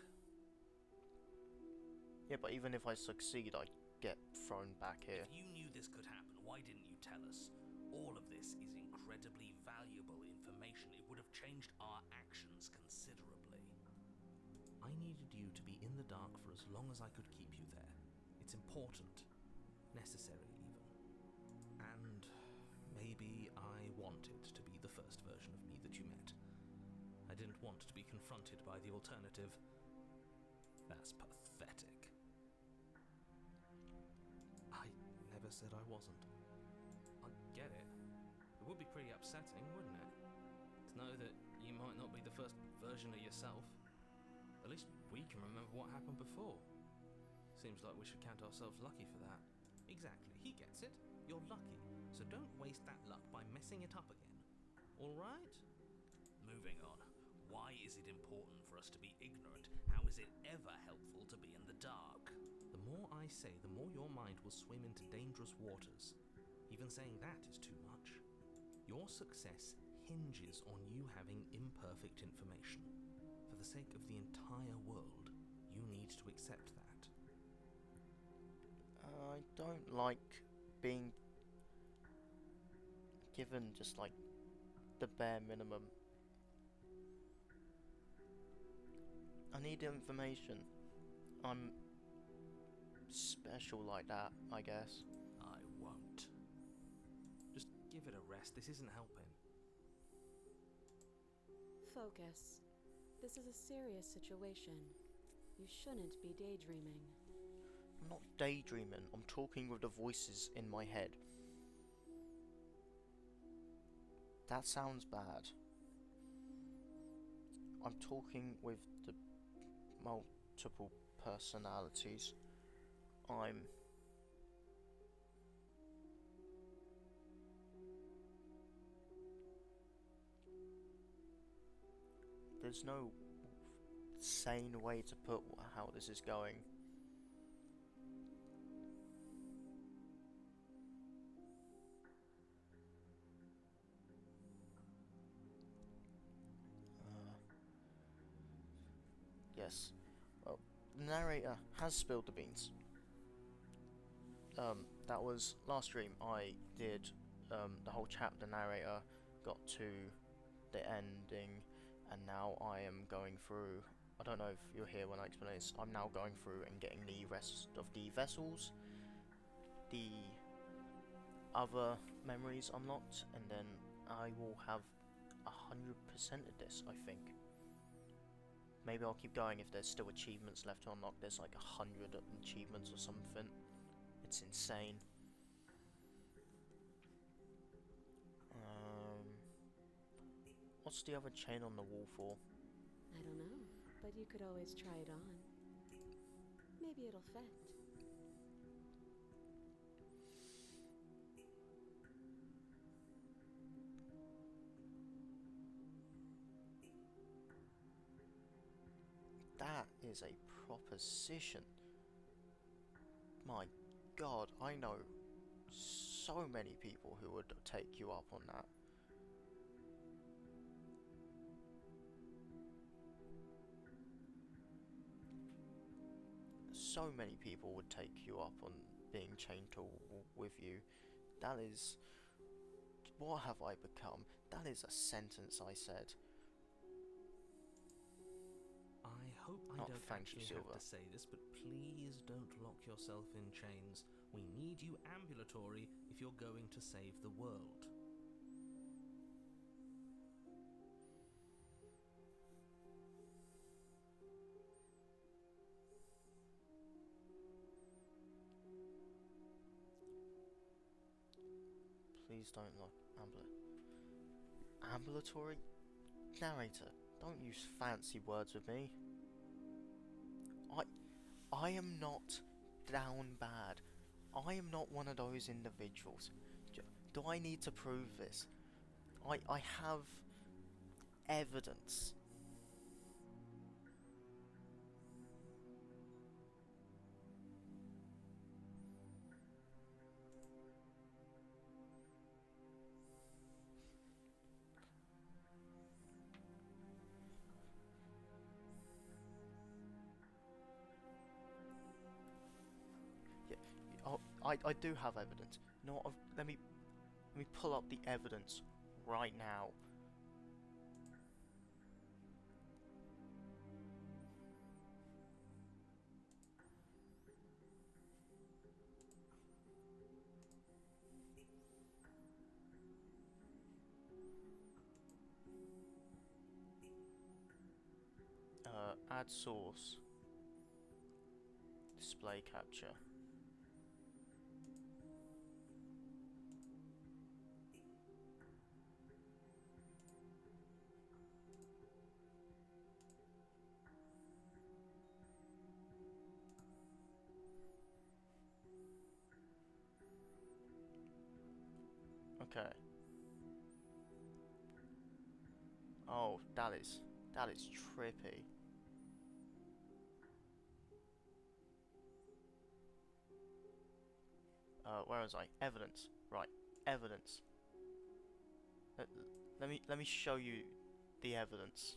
Yeah, but even if I succeed, I get thrown back here. If you knew this could happen, why didn't you tell us? All of this is incredibly valuable information. It would have changed our actions considerably. I needed you to be in the dark for as long as I could keep you there. It's important. Necessary, even. And maybe I wanted to be the first version of me that you met. I didn't want to be confronted by the alternative. That's pathetic. I never said I wasn't. I get it. It would be pretty upsetting, wouldn't it? To know that you might not be the first version of yourself. At least we can remember what happened before. Seems like we should count ourselves lucky for that. Exactly, he gets it. You're lucky, so don't waste that luck by messing it up again. Alright? Moving on. Why is it important for us to be ignorant? How is it ever helpful to be in the dark? The more I say, the more your mind will swim into dangerous waters. Even saying that is too much. Your success hinges on you having imperfect information. For the sake of the entire world, you need to accept that. I don't like being given just like the bare minimum. I need information. I'm special like that, I guess. I won't. Just give it a rest. This isn't helping. Focus. This is a serious situation. You shouldn't be daydreaming. I'm not daydreaming. I'm talking with the voices in my head. That sounds bad. I'm talking with the multiple personalities. There's no sane way to put how this is going. Yes. Well, the narrator has spilled the beans. That was last stream. I did the whole chapter. Narrator got to the ending, and now I am going through. I don't know if you're here when I explain this. I'm now going through and getting the rest of the vessels, the other memories unlocked, and then I will have 100% of this, I think. Maybe I'll keep going if there's still achievements left to unlock. There's like 100 achievements or something. It's insane. What's the other chain on the wall for? I don't know, but you could always try it on. Maybe it'll fit. That is a proposition. My God, I know so many people who would take you up on that. So many people would take you up on being chained to a wall with you. That is... What have I become? That is a sentence I said. I hope I Oh, don't thank you, actually have Silver. to say this, but please don't lock yourself in chains. We need you ambulatory if you're going to save the world. Please don't look ambulatory? Narrator, don't use fancy words with me. I am not down bad. I am not one of those individuals. Do I need to prove this? I have evidence. I do have evidence. Not of. Let me pull up the evidence right now. Add source. Display capture. Okay. Oh, that is trippy. Where was I? Evidence. Right. Evidence. Let me show you the evidence.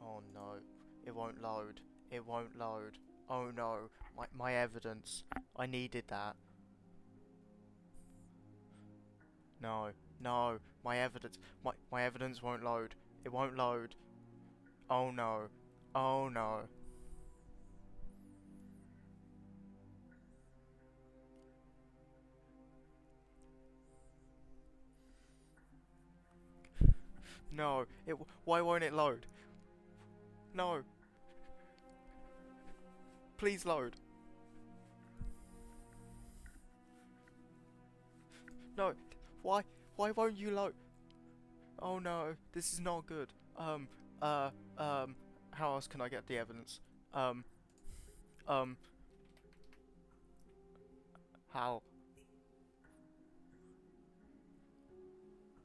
Oh no, it won't load. It won't load. Oh no, my evidence. I needed that. No, no, my evidence. My evidence won't load. It won't load. Oh no. Oh no. No, why won't it load? No. Please load. No. Why won't you load? Oh no, this is not good. How else can I get the evidence? How?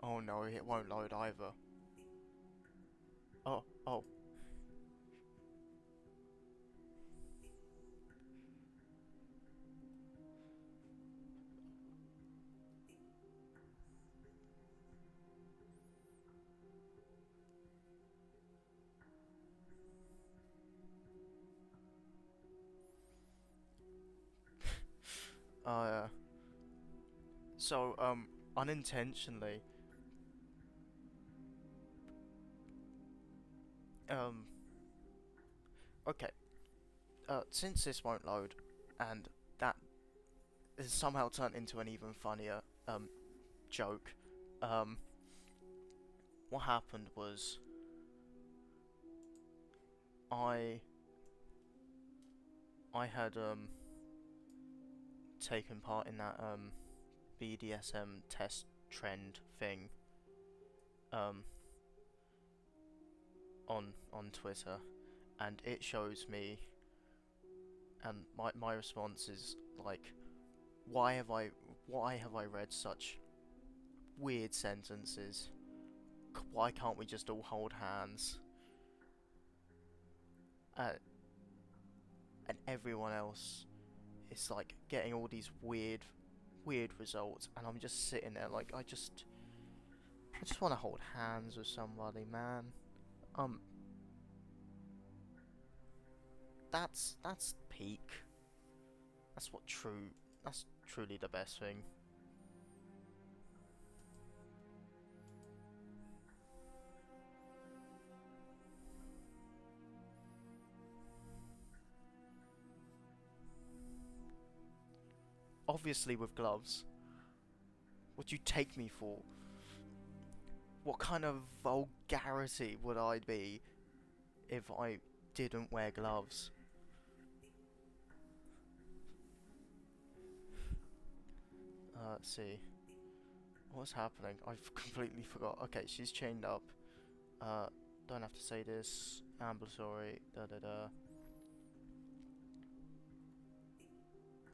Oh no, it won't load either. Oh. So, unintentionally, okay, since this won't load, and that has somehow turned into an even funnier, joke, what happened was, I had, taken part in that, BDSM test trend thing on Twitter, and it shows me, and my response is like, why have I read such weird sentences? Why can't we just all hold hands? And everyone else is like getting all these weird results, and I'm just sitting there like, I just want to hold hands with somebody, man. That's peak. That's truly the best thing. Obviously with gloves. What do you take me for? What kind of vulgarity would I be if I didn't wear gloves? Let's see. What's happening? I've completely forgot. Okay, she's chained up. Don't have to say this. Ambulatory.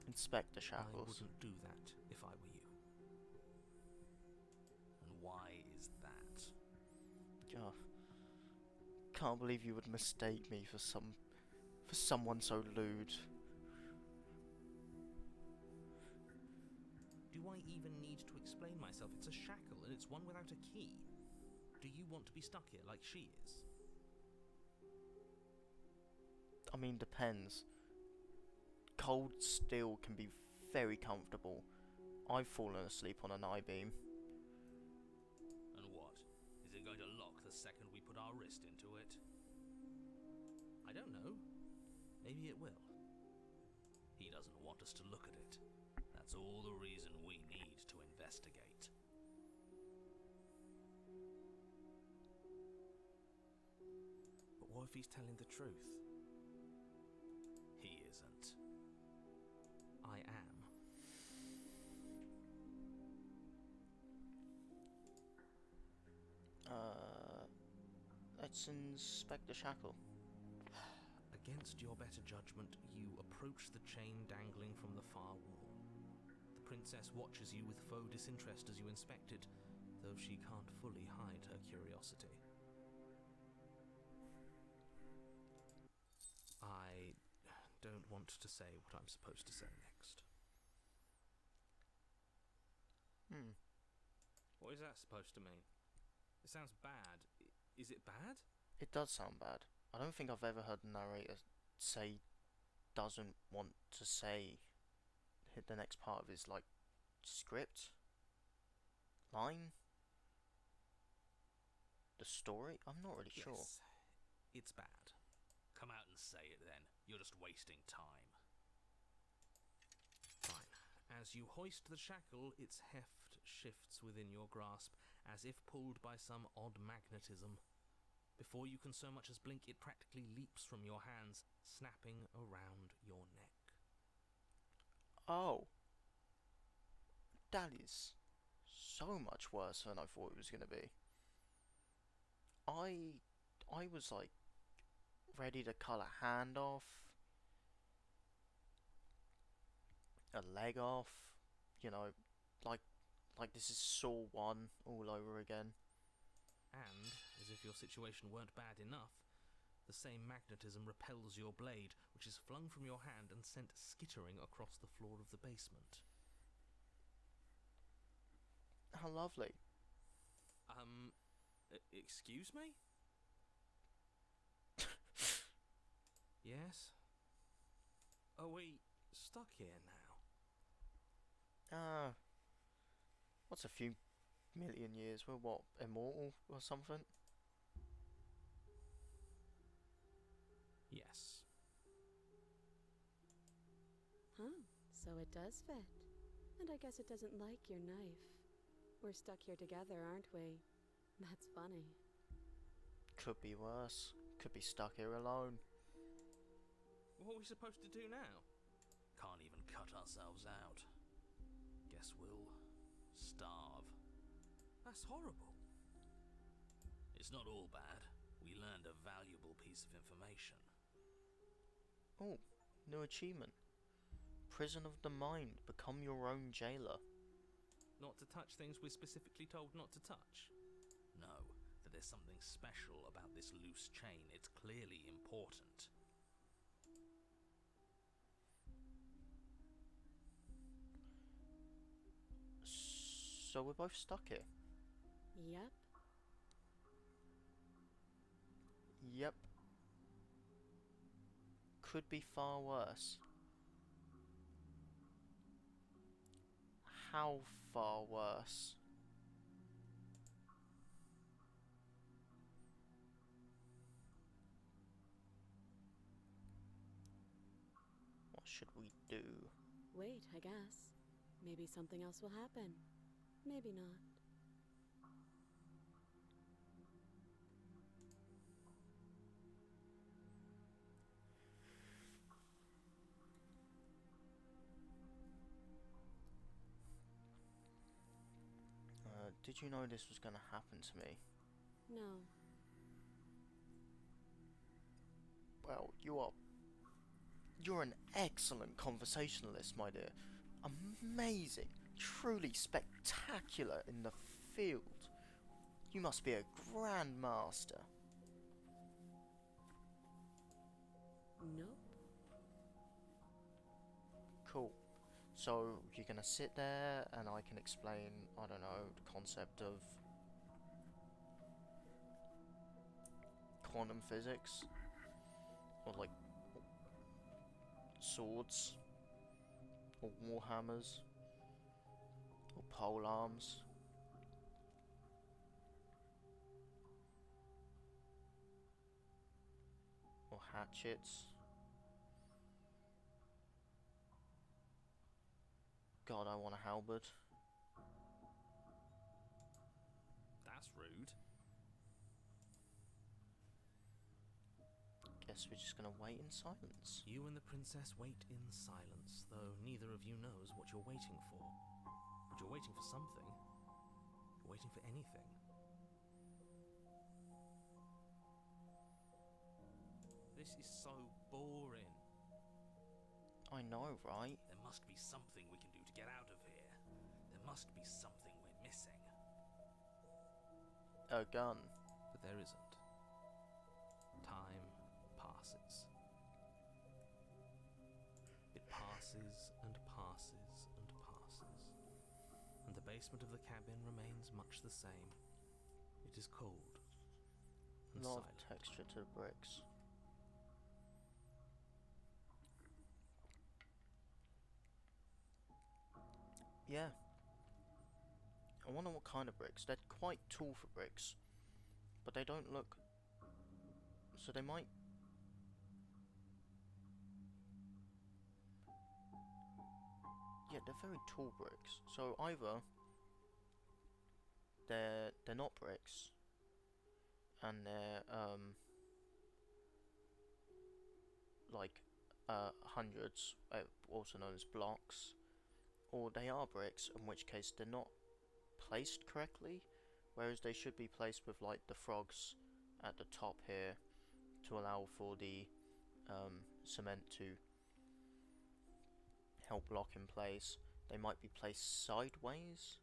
Inspect the I shackles. wouldn't do that if I were you. can't believe you would mistake me for someone so lewd. Do I even need to explain myself? It's a shackle, and it's one without a key. Do you want to be stuck here like she is? I mean, depends. Cold steel can be very comfortable. I've fallen asleep on an I-beam. And what? Is it going to lock the second we put our wrist into it? I don't know. Maybe it will. He doesn't want us to look at it. That's all the reason we need to investigate. But what if he's telling the truth? He isn't. I am. Let's inspect the shackle. Against your better judgment, you approach the chain dangling from the far wall. The princess watches you with faux disinterest as you inspect it, though she can't fully hide her curiosity. I don't want to say what I'm supposed to say next. What is that supposed to mean? It sounds bad. Is it bad? It does sound bad. I don't think I've ever heard the narrator say doesn't want to say hit the next part of his, like, script? Line? The story? I'm not really sure. Yes, it's bad. Come out and say it then. You're just wasting time. Fine. As you hoist the shackle, its heft shifts within your grasp, as if pulled by some odd magnetism. Before you can so much as blink, it practically leaps from your hands, snapping around your neck. Oh. That is so much worse than I thought it was going to be. I was, like, ready to cut a hand off, a leg off, you know, like this is Saw 1 all over again. And, as if your situation weren't bad enough, the same magnetism repels your blade, which is flung from your hand and sent skittering across the floor of the basement. How lovely. Excuse me? Yes? Are we stuck here now? What's a few million years? We're what, immortal or something? Yes. Huh, so it does fit. And I guess it doesn't like your knife. We're stuck here together, aren't we? That's funny. Could be worse. Could be stuck here alone. What are we supposed to do now? Can't even cut ourselves out. Guess we'll starve. That's horrible. It's not all bad. We learned a valuable piece of information. Oh, new achievement. Prison of the mind. Become your own jailer. Not to touch things we're specifically told not to touch? No, that there's something special about this loose chain. It's clearly important. So we're both stuck here? Yep. Yep. Could be far worse. How far worse? What should we do? Wait, I guess. Maybe something else will happen. Maybe not. Did you know this was going to happen to me? No. Well, you're an excellent conversationalist, my dear. Amazing, truly spectacular in the field. You must be a grandmaster. Nope. Cool. So you're gonna sit there and I can explain, I don't know, the concept of quantum physics? Or like swords? Or warhammers? Or pole arms? Or hatchets? God, I want a halberd. That's rude. Guess we're just gonna wait in silence. You and the princess wait in silence, though neither of you knows what you're waiting for. But you're waiting for something. You're waiting for anything. This is so boring. I know, right? There must be something we can do to get out of here. There must be something we're missing. A gun. But there isn't. Time passes. It passes and passes and passes. And the basement of the cabin remains much the same. It is cold and A lot of silent. texture to the bricks. Yeah. I wonder what kind of bricks. They're quite tall for bricks. But they don't look... So they might... Yeah, they're very tall bricks. So either... They're not bricks. And they're, like, hundreds, also known as blocks. Or they are bricks, in which case they're not placed correctly, whereas they should be placed with like the frogs at the top here to allow for the cement to help lock in place. They might be placed sideways,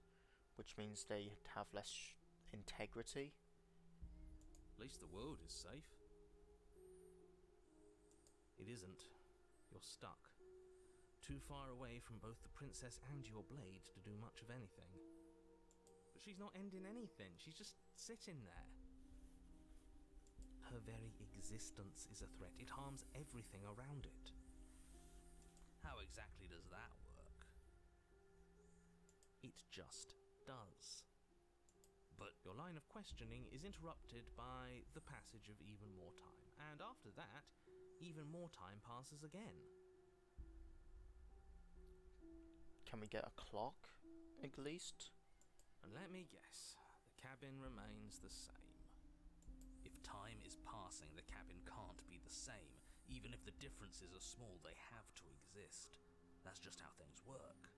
which means they have less integrity. At least the world is safe. It isn't. You're stuck. Too far away from both the princess and your blade to do much of anything. But she's not ending anything. She's just sitting there. Her very existence is a threat. It harms everything around it. How exactly does that work? It just does. But your line of questioning is interrupted by the passage of even more time. And after that, even more time passes again. Can we get a clock, at least? And let me guess, the cabin remains the same. If time is passing, the cabin can't be the same. Even if the differences are small, they have to exist. That's just how things work.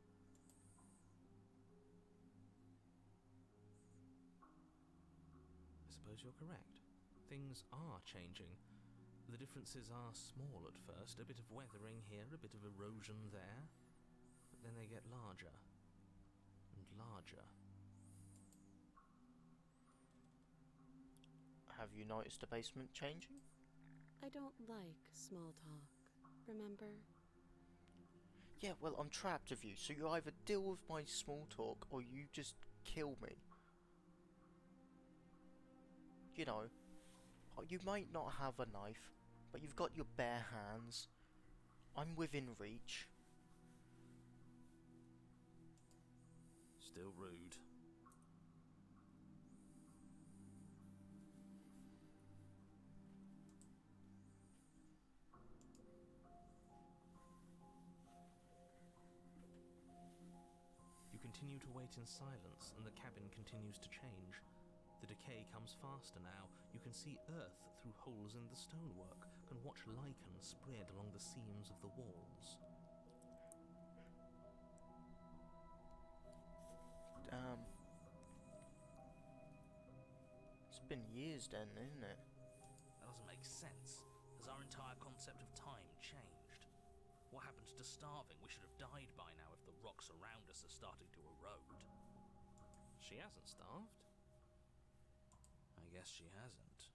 I suppose you're correct. Things are changing. The differences are small at first, a bit of weathering here, a bit of erosion there. But then they get larger and larger. Have you noticed the basement changing? I don't like small talk, remember? Yeah, well, I'm trapped with you, so you either deal with my small talk or you just kill me. You know, you might not have a knife, but you've got your bare hands. I'm within reach. Still rude. You continue to wait in silence, and the cabin continues to change. The decay comes faster now. You can see earth through holes in the stonework, can watch lichen spread along the seams of the walls. Damn. It's been years then, isn't it? That doesn't make sense. Has our entire concept of time changed? What happened to starving? We should have died by now if the rocks around us are starting to erode. She hasn't starved. I guess she hasn't.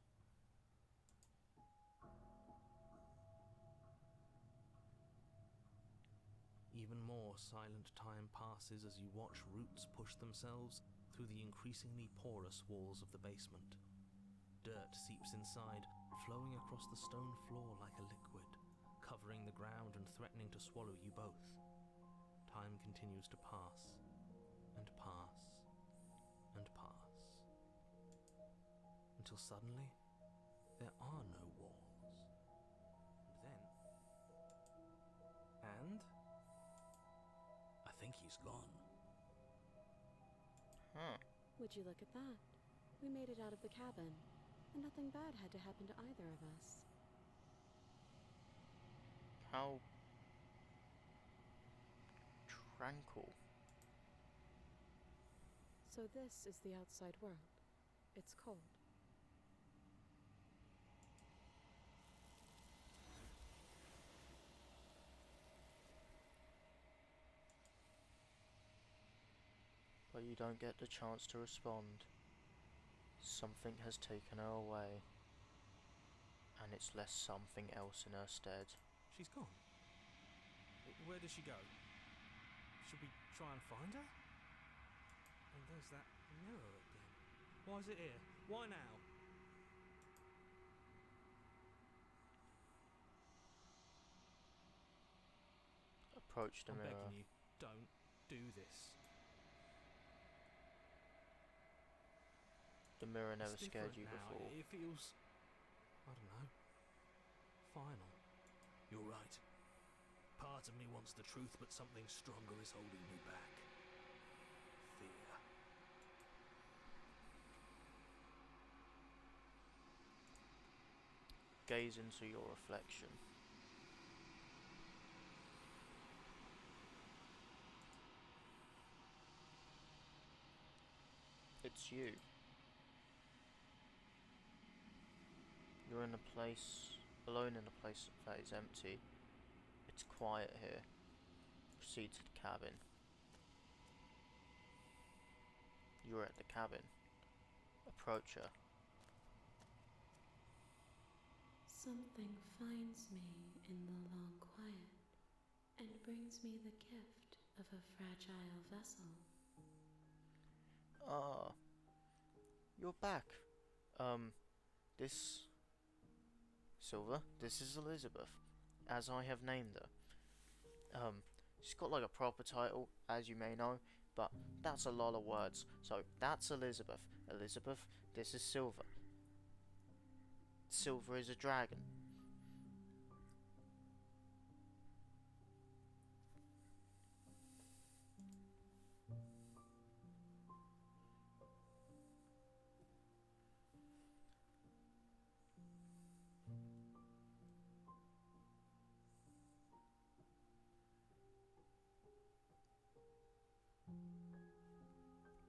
More silent time passes as you watch roots push themselves through the increasingly porous walls of the basement. Dirt seeps inside, flowing across the stone floor like a liquid, covering the ground and threatening to swallow you both. Time continues to pass, and pass, and pass, until suddenly there are no walls. And I think he's gone. Huh. Would you look at that? We made it out of the cabin, and nothing bad had to happen to either of us. How tranquil. So this is the outside world. It's cold. But you don't get the chance to respond. Something has taken her away, and it's left something else in her stead. She's gone. Where did she go? Should we try and find her? And there's that mirror again. Why is it here? Why now? Approach the I'm mirror. begging you, don't do this. The mirror never It's scared different you now. before. It feels, I don't know, final. You're right. Part of me wants the truth, but something stronger is holding me back. Fear. Gaze into your reflection. It's you. You're in a place, alone in a place that is empty. It's quiet here. Proceed to the cabin. You're at the cabin. Approach her. Something finds me in the long quiet and brings me the gift of a fragile vessel. Ah, you're back. This... Silver, this is Elizabeth, as I have named her. She's got like a proper title, as you may know, but that's a lot of words. So, that's Elizabeth. Elizabeth, this is Silver. Silver is a dragon.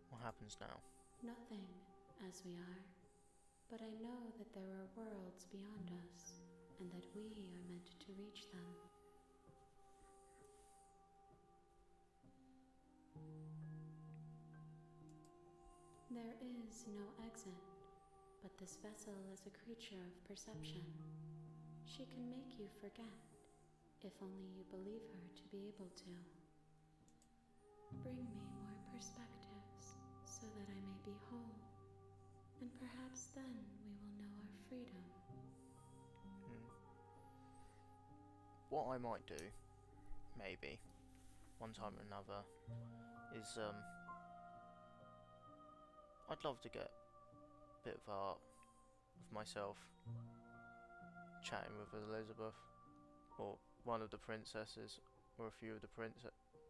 What happens now? Nothing, as we are. But I know that there are worlds beyond us, and that we are meant to reach them. There is no exit, but this vessel is a creature of perception. She can make you forget, if only you believe her to be able to. Bring me more perspectives, so that I may be whole, and perhaps then we will know our freedom. What I might do, maybe, one time or another, is, I'd love to get a bit of art of myself chatting with Elizabeth, or one of the princesses, or a few of the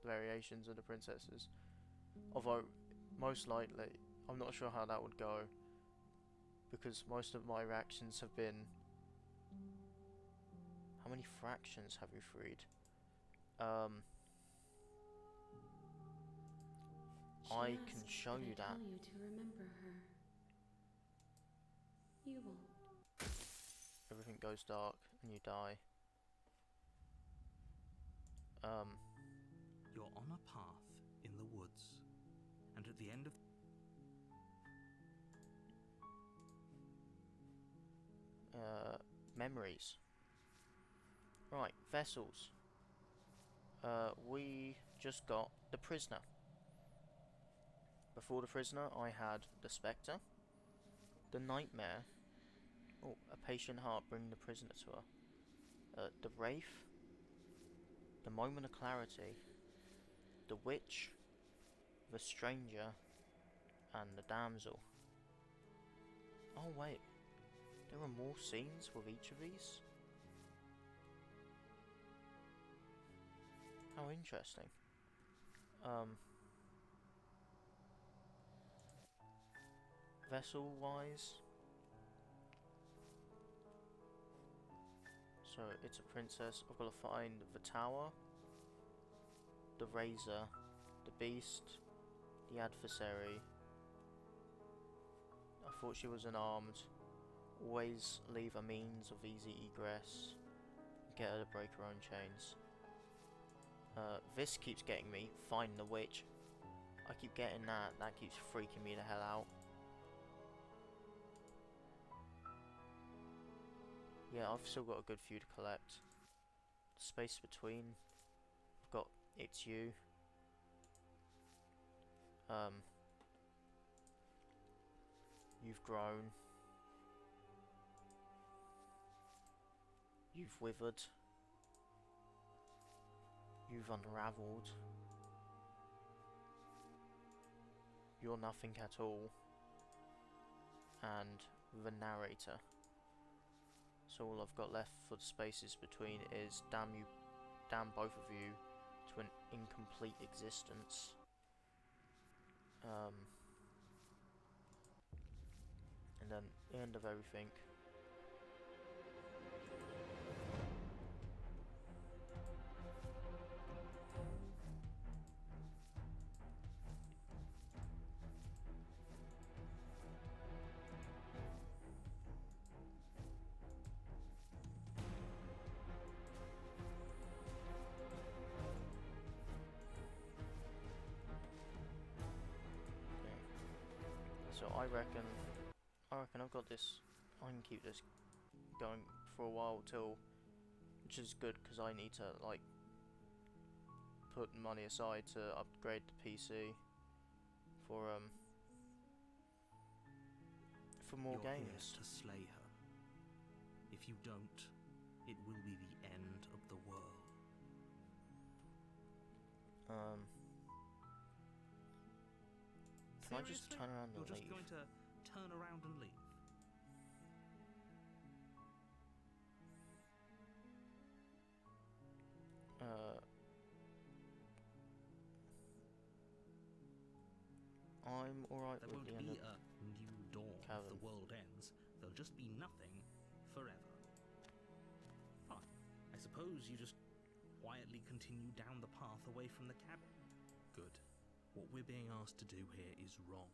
variations of the princesses. Although, most likely, I'm not sure how that would go, because most of my reactions have been, how many fractions have you freed? I can show you that. I tell you to remember her. You won't. Everything goes dark and you die. You're on a path in the woods, and at the end of memories. Right, vessels. We just got the prisoner. Before the prisoner, I had the spectre, the nightmare. Oh, a patient heart bringing the prisoner to her. The wraith, the moment of clarity, the witch, the stranger, and the damsel. Oh wait, there are more scenes with each of these? How interesting. Vessel wise, so it's a princess. I've got to find the tower, the razor, the beast, the adversary. I thought she was unarmed. Always leave a means of easy egress. Get her to break her own chains. This keeps getting me. Find the witch. I keep getting that. That keeps freaking me the hell out. Yeah, I've still got a good few to collect. Space between. I've got It's You. You've grown. You've withered. You've unravelled. You're nothing at all. And the narrator. So all I've got left for the spaces between is damn both of you to an incomplete existence. And then the end of everything. So I reckon I've got this. I can keep this going for a while till, which is good because I need to like put money aside to upgrade the PC for more You're games. here to slay her. If you don't, it will be the end of the world. Can I just turn around and You're leave? just going to turn around and leave? I'm alright There with won't the end be of a new dawn if Cavern. the world ends. There'll just be nothing forever. Fine. I suppose you just quietly continue down the path away from the cabin. Good. What we're being asked to do here is wrong.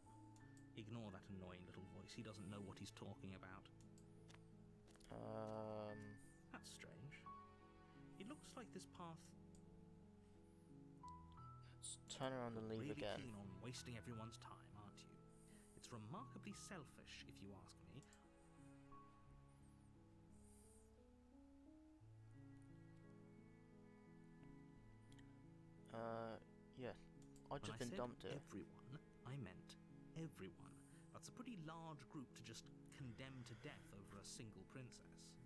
Ignore that annoying little voice. He doesn't know what he's talking about. That's strange. It looks like this path... Let's turn around and leave really again. keen on wasting everyone's time, aren't you? It's remarkably selfish, if you ask me. Yeah. I've just been dumped here. Everyone, I meant everyone. That's a pretty large group to just condemn to death over a single princess.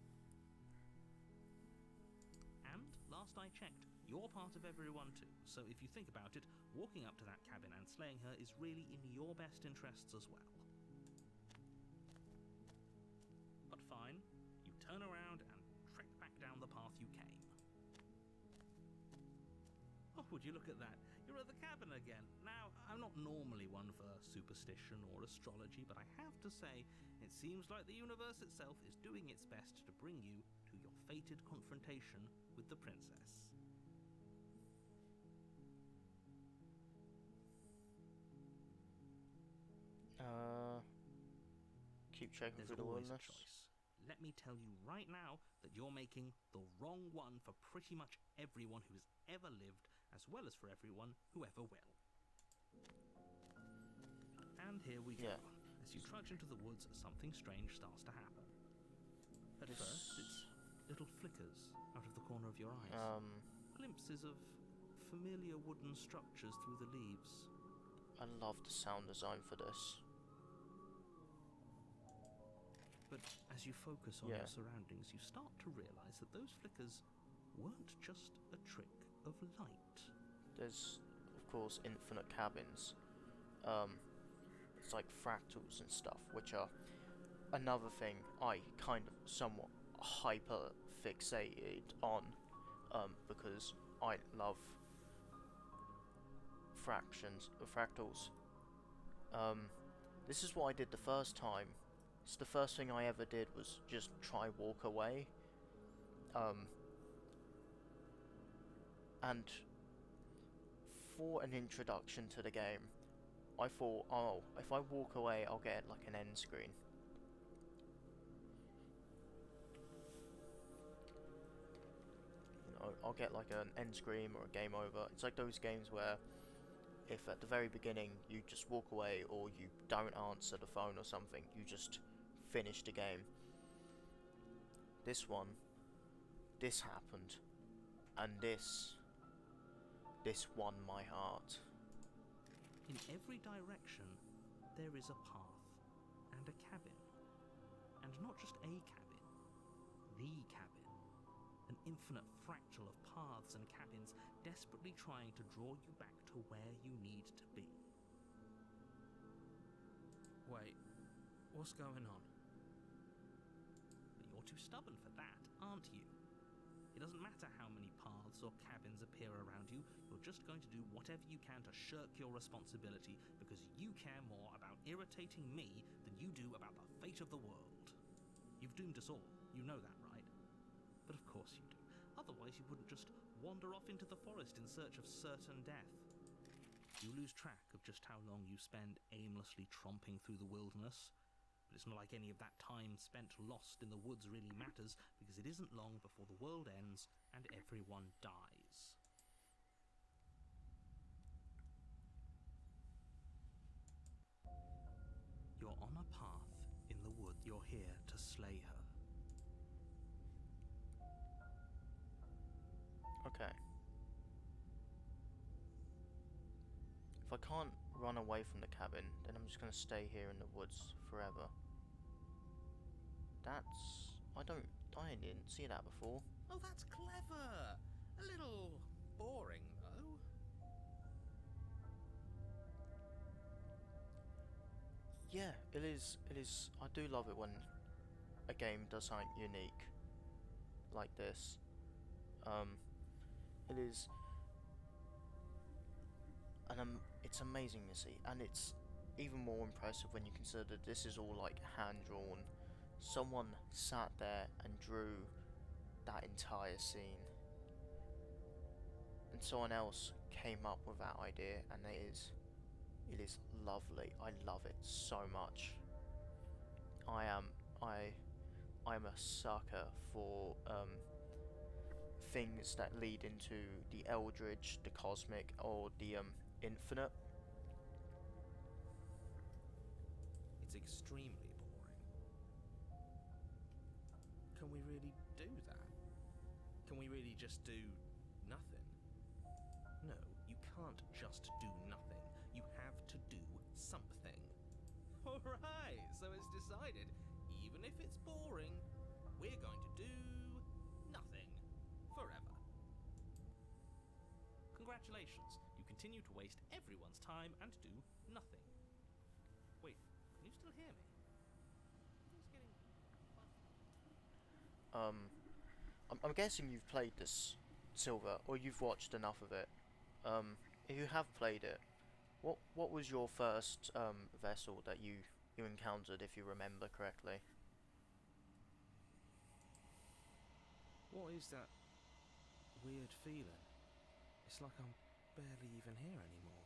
And, last I checked, you're part of everyone too. So if you think about it, walking up to that cabin and slaying her is really in your best interests as well. But fine, you turn around and trek back down the path you came. Oh, would you look at that? You're at the cabin again. Now, I'm not normally one for superstition or astrology, but I have to say, it seems like the universe itself is doing its best to bring you to your fated confrontation with the princess. Keep checking There's through the always a wilderness. choice. Let me tell you right now that you're making the wrong one for pretty much everyone who's ever lived, as well as for everyone who ever will. And here we go. Yeah. As you trudge into the woods, something strange starts to happen. At first, it's little flickers out of the corner of your eyes. Glimpses of familiar wooden structures through the leaves. I love the sound design for this. But as you focus on Yeah. your surroundings, you start to realise that those flickers weren't just a trick of light. There's, of course, infinite cabins. It's like fractals and stuff, which are another thing I kind of somewhat hyper fixated on, because I love fractals. This is what I did the first time. It's the first thing I ever did was just try walk away. And for an introduction to the game, I thought, oh, if I walk away, I'll get like an end screen. You know, I'll get like an end screen or a game over. It's like those games where if at the very beginning you just walk away or you don't answer the phone or something, you just finish the game. This happened, and this won my heart. In every direction, there is a path and a cabin. And not just a cabin, the cabin. An infinite fractal of paths and cabins desperately trying to draw you back to where you need to be. Wait, what's going on? You're too stubborn for that, aren't you? It doesn't matter how many paths or cabins appear around you, you're just going to do whatever you can to shirk your responsibility because you care more about irritating me than you do about the fate of the world. You've doomed us all, you know that, right? But of course you do. Otherwise you wouldn't just wander off into the forest in search of certain death. You lose track of just how long you spend aimlessly tromping through the wilderness. But it's not like any of that time spent lost in the woods really matters, because it isn't long before the world ends and everyone dies. You're on a path in the wood. You're here to slay her. Okay. If I can't run away from the cabin, then I'm just gonna stay here in the woods forever. I didn't see that before. Oh, that's clever! A little boring, though. Yeah, it is. I do love it when a game does something unique like this. It is, and it's amazing to see, and it's even more impressive when you consider that this is all like hand drawn. Someone sat there and drew that entire scene, and someone else came up with that idea, and it is lovely. I love it so much. I am a sucker for things that lead into the eldritch, the cosmic, or the infinite. It's extremely boring. Can we really do that? Can we really just do nothing? No, you can't just do nothing. You have to do something. Alright, so it's decided. Even if it's boring, we're going to do nothing. Forever. Congratulations, you continue to waste everyone's time and do nothing. Wait, can you still hear me? It's getting I'm guessing you've played this, Silver, or you've watched enough of it. If you have played it, what was your first vessel that you encountered, if you remember correctly? What is that weird feeling? It's like I'm barely even here anymore.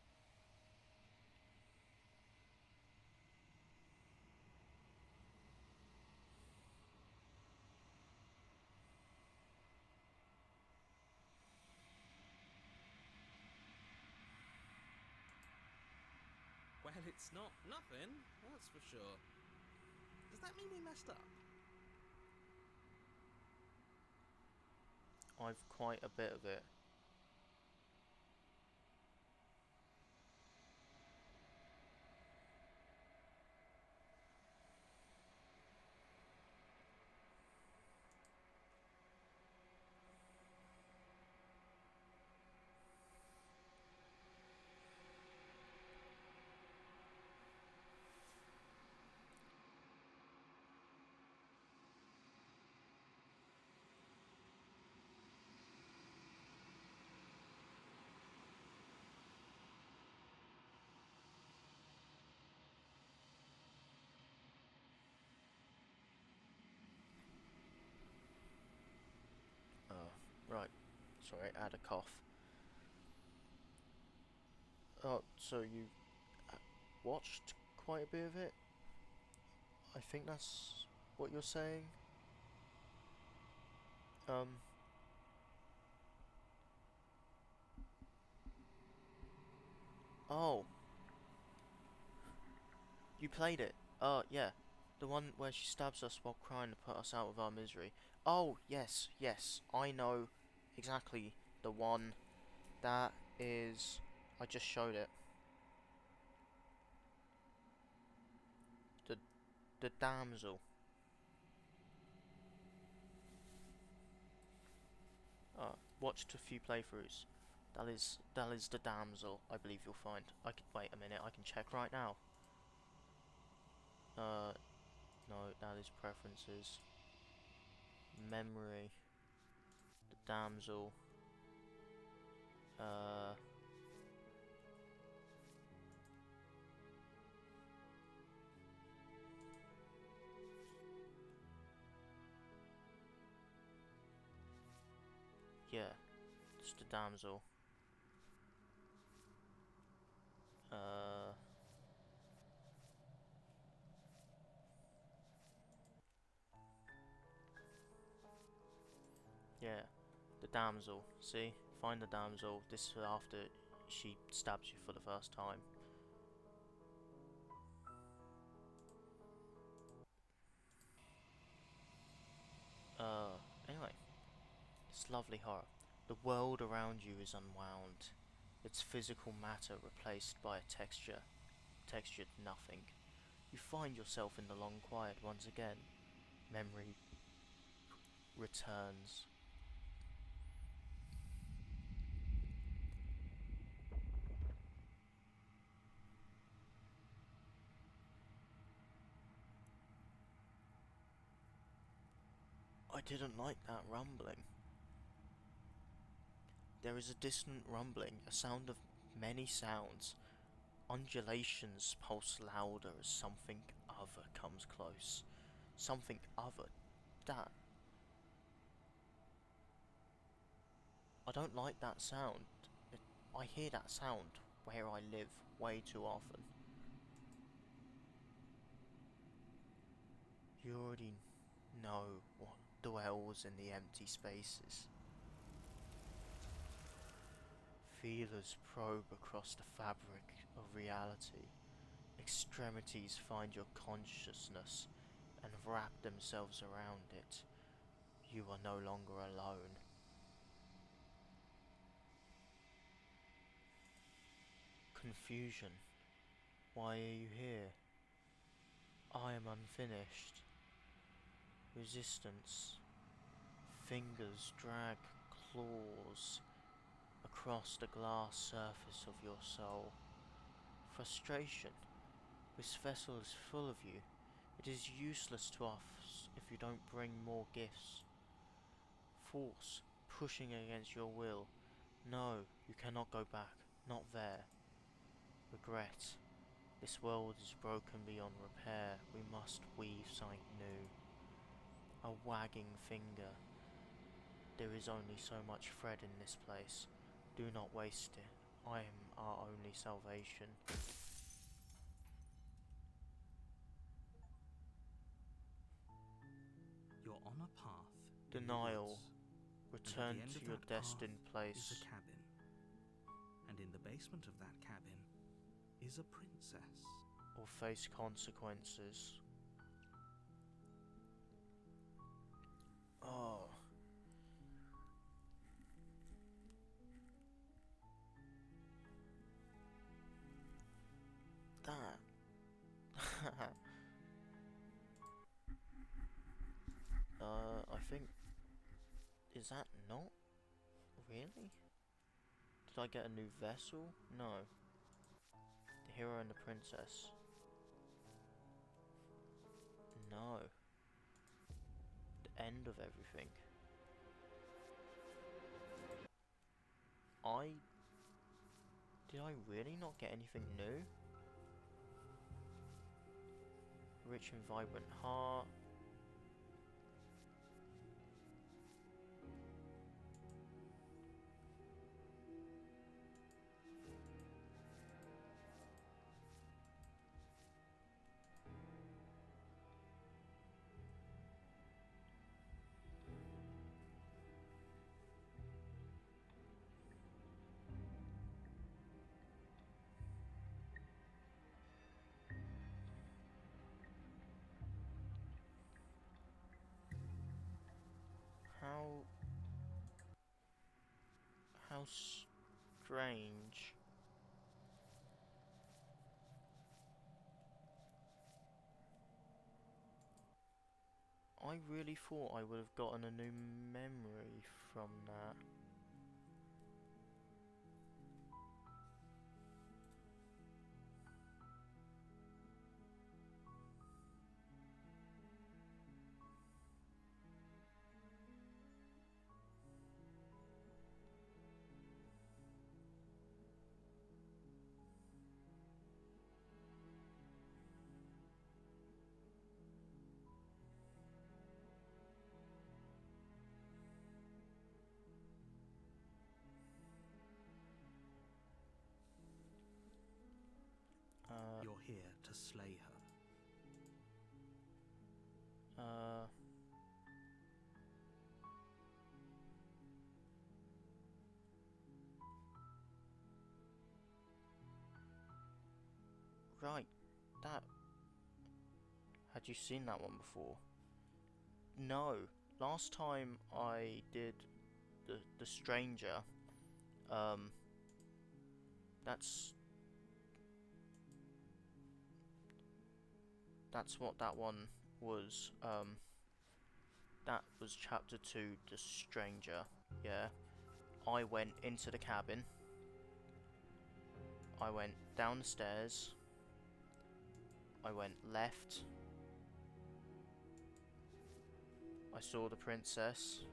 Well, it's not nothing, that's for sure. Does that mean we messed up? I've quite a bit of it. Sorry, I had a cough. Oh, so you watched quite a bit of it? I think that's what you're saying. Um. Oh, you played it. Yeah. The one where she stabs us while crying to put us out of our misery. Oh, yes, yes. I know exactly the one. That is... I just showed it. The damsel. Watched a few playthroughs. That is the damsel, I believe you'll find. I can... Wait a minute, I can check right now. No, that is preferences. Memory. The damsel. Yeah, it's the damsel. Yeah, the damsel. See? Find the damsel. This is after she stabs you for the first time. Anyway. It's lovely horror. The world around you is unwound. Its physical matter replaced by a textured nothing. You find yourself in the long quiet once again. Memory returns. I didn't like that rumbling. There is a distant rumbling, a sound of many sounds. Undulations pulse louder as something other comes close. Something other. That. I don't like that sound. I hear that sound where I live way too often. You already know what dwells in the empty spaces. Feelers probe across the fabric of reality. Extremities find your consciousness and wrap themselves around it. You are no longer alone. Confusion. Why are you here? I am unfinished. Resistance. Fingers drag claws across the glass surface of your soul. Frustration. This vessel is full of you. It is useless to us if you don't bring more gifts. Force. Pushing against your will. No, you cannot go back. Not there. Regret. This world is broken beyond repair. We must weave something new. A wagging finger. There is only so much thread in this place. Do not waste it. I am our only salvation. You're on a path. Denial. Woods, Return and at the end to of your that path destined is place. a cabin. And in the basement of that cabin is a princess. Or face consequences. Oh. That. I think... Is that not? Really? Did I get a new vessel? No. The hero and the princess. No. The end of everything. Did I really not get anything new? Rich and vibrant heart. How strange. I really thought I would have gotten a new memory from that. You're here to slay her. Right, that... Had you seen that one before? No. Last time I did the stranger, that's what that one was. That was chapter 2, the stranger. Yeah. I went into the cabin. I went down the stairs. I went left. I saw the princess.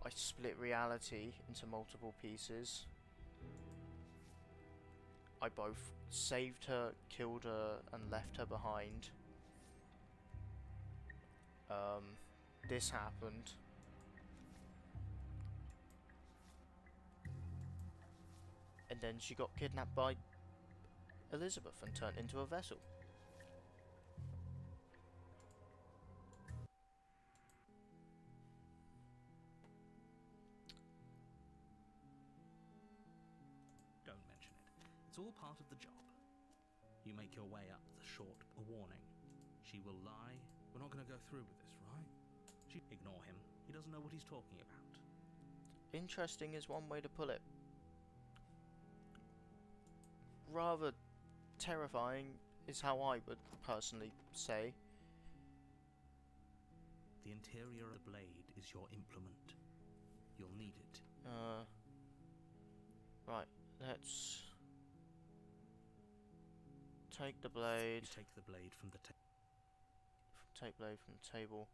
I split reality into multiple pieces. I both saved her, killed her, and left her behind. This happened. And then she got kidnapped by Elizabeth and turned into a vessel. Don't mention it. It's all part of the job. You make your way up the short a warning. She will lie. We're not going to go through with this, right? Ignore him. He doesn't know what he's talking about. Interesting is one way to put it. Rather terrifying is how I would personally say. The interior of the blade is your implement. You'll need it. Right, let's take the blade. You take the blade from the Take blade from the table.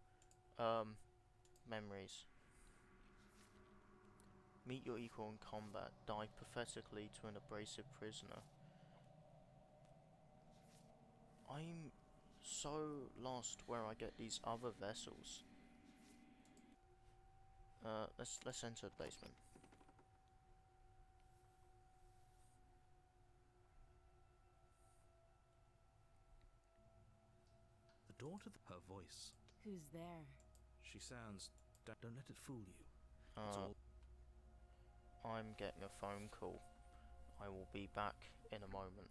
Memories. Meet your equal in combat. Die pathetically to an abrasive prisoner. I'm so lost where I get these other vessels. Let's enter the basement. The door to her voice. Who's there? She sounds... Don't let it fool you. It's all... I'm getting a phone call. I will be back in a moment.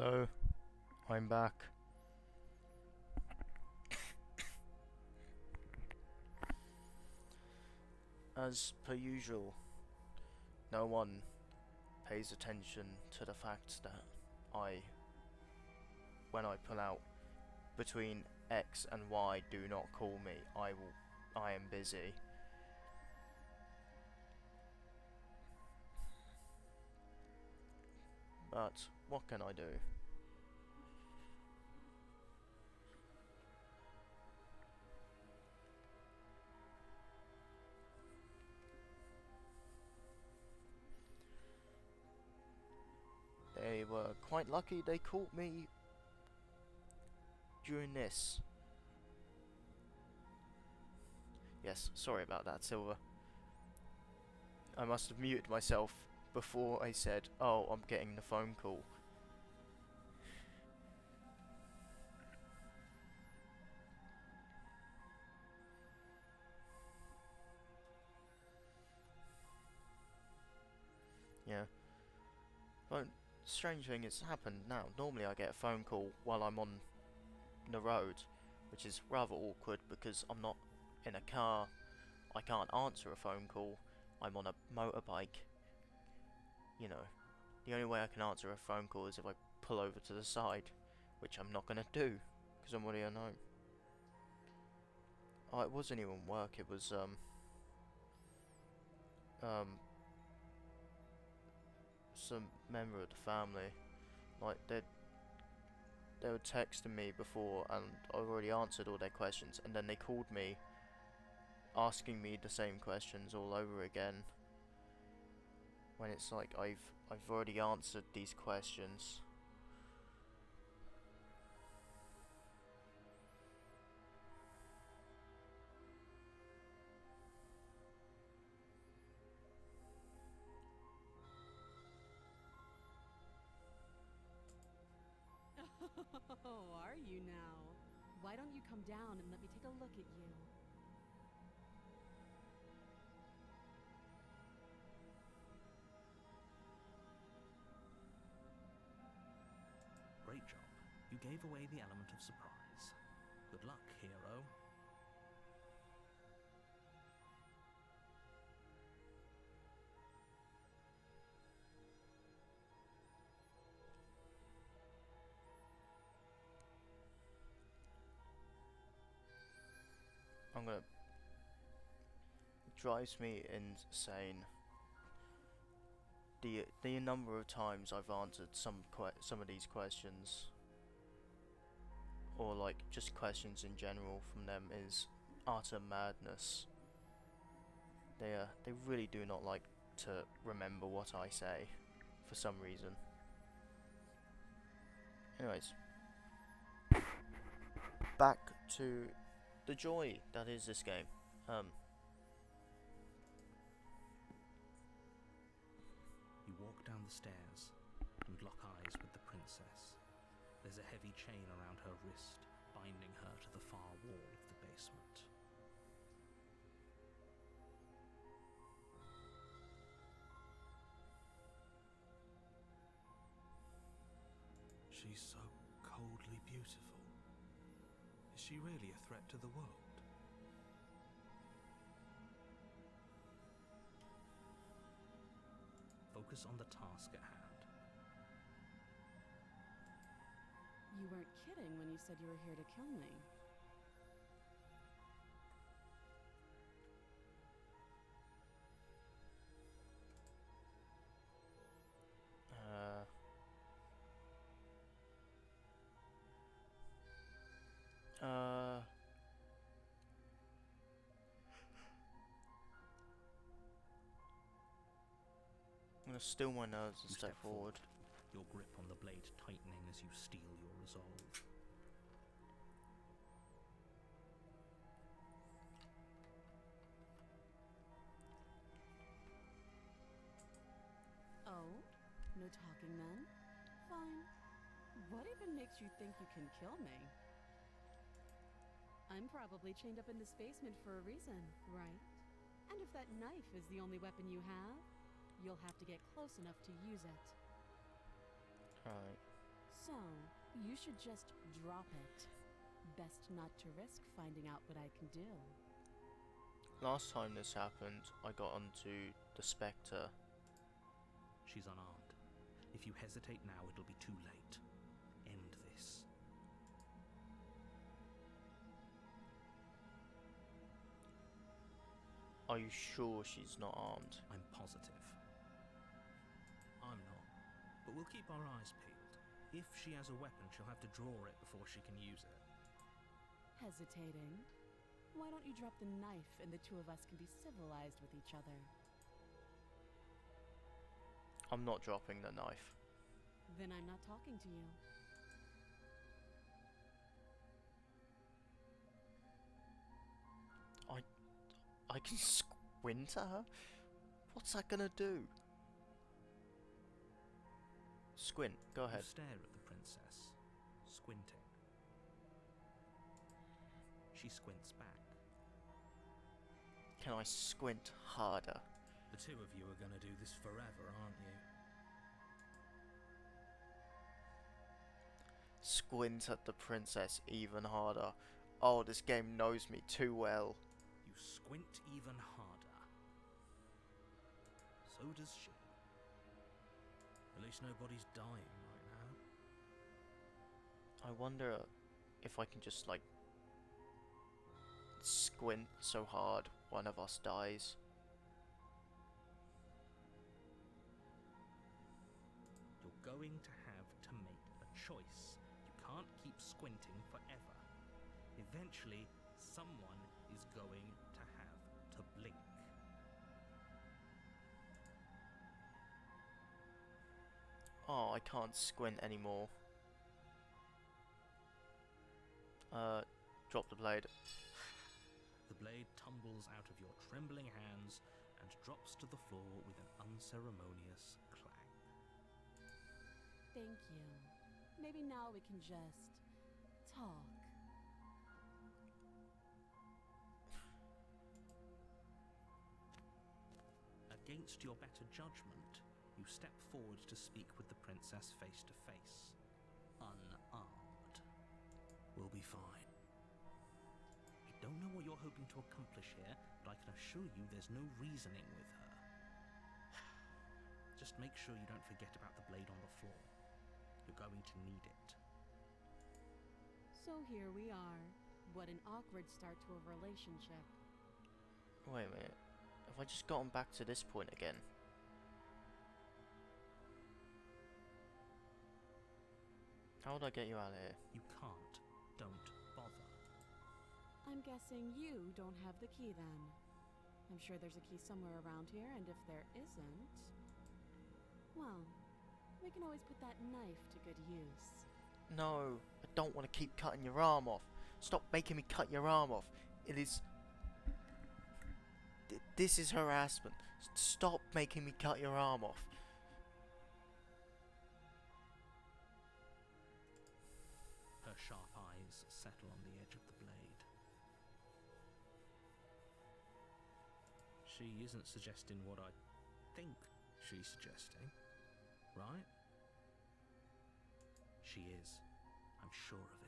Hello, I'm back. As per usual, no one pays attention to the fact that when I pull out between X and Y, do not call me. I am busy. But what can I do? They were quite lucky they caught me during this. Yes, sorry about that, Silver. I must have muted myself before I said, oh, I'm getting the phone call. Yeah. But strange thing has happened now. Normally I get a phone call while I'm on the road, which is rather awkward because I'm not in a car. I can't answer a phone call. I'm on a motorbike. You know, the only way I can answer a phone call is if I pull over to the side, which I'm not gonna do because I'm already unknown. Oh, it wasn't even work. It was some member of the family. Like they were texting me before, and I've already answered all their questions, and then they called me, asking me the same questions all over again. When it's like I've already answered these questions. Oh, are you now? Why don't you come down and let me take a look at you? Great job. You gave away the element of surprise. Good luck, hero. I'm gonna. It drives me insane. The number of times I've answered some of these questions, or like just questions in general from them, is utter madness. They really do not like to remember what I say, for some reason. Anyways, back to the joy that is this game. You walk down the stairs and lock eyes with the princess. There's a heavy chain around her wrist, binding her to the far wall of the basement. She's so coldly beautiful. Is she really a threat to the world? Focus on the task at hand. You weren't kidding when you said you were here to kill me. I'm gonna still my nerves and You step forward. your grip on the blade tightening as you steel your resolve. Oh? No talking then? Fine. What even makes you think you can kill me? I'm probably chained up in this basement for a reason, right? And if that knife is the only weapon you have, you'll have to get close enough to use it. Right. So, you should just drop it. Best not to risk finding out what I can do. Last time this happened, I got onto the Spectre. She's unarmed. If you hesitate now, it'll be too late. End this. Are you sure she's not armed? I'm positive. I'm not. But we'll keep our eyes peeled. If she has a weapon, she'll have to draw it before she can use it. Hesitating? Why don't you drop the knife and the two of us can be civilized with each other? I'm not dropping the knife. Then I'm not talking to you. I can squint at her? What's that gonna do? Squint, go You ahead. stare at the princess, squinting. She squints back. Can I squint harder? The two of you are gonna do this forever, aren't you? Squint at the princess even harder. Oh, this game knows me too well. You squint even harder. So does she. At least nobody's dying right now. I wonder if I can just, like, squint so hard one of us dies. You're going to have to make a choice. You can't keep squinting forever. Eventually, someone is going to have to blink. Oh, I can't squint anymore. Drop the blade. The blade tumbles out of your trembling hands and drops to the floor with an unceremonious clang. Thank you. Maybe now we can just talk. Against your better judgment, you step forward to speak with the princess face to face. Unarmed. We'll be fine. I don't know what you're hoping to accomplish here, but I can assure you there's no reasoning with her. Just make sure you don't forget about the blade on the floor. You're going to need it. So here we are. What an awkward start to a relationship. Wait a minute. Have I just gotten back to this point again? How would I get you out of here? You can't. Don't bother. I'm guessing you don't have the key then. I'm sure there's a key somewhere around here, and if there isn't, well, we can always put that knife to good use. No, I don't want to keep cutting your arm off. Stop making me cut your arm off. It is... This is harassment. Stop making me cut your arm off. Her sharp eyes settle on the edge of the blade. She isn't suggesting what I think she's suggesting, right? She is. I'm sure of it.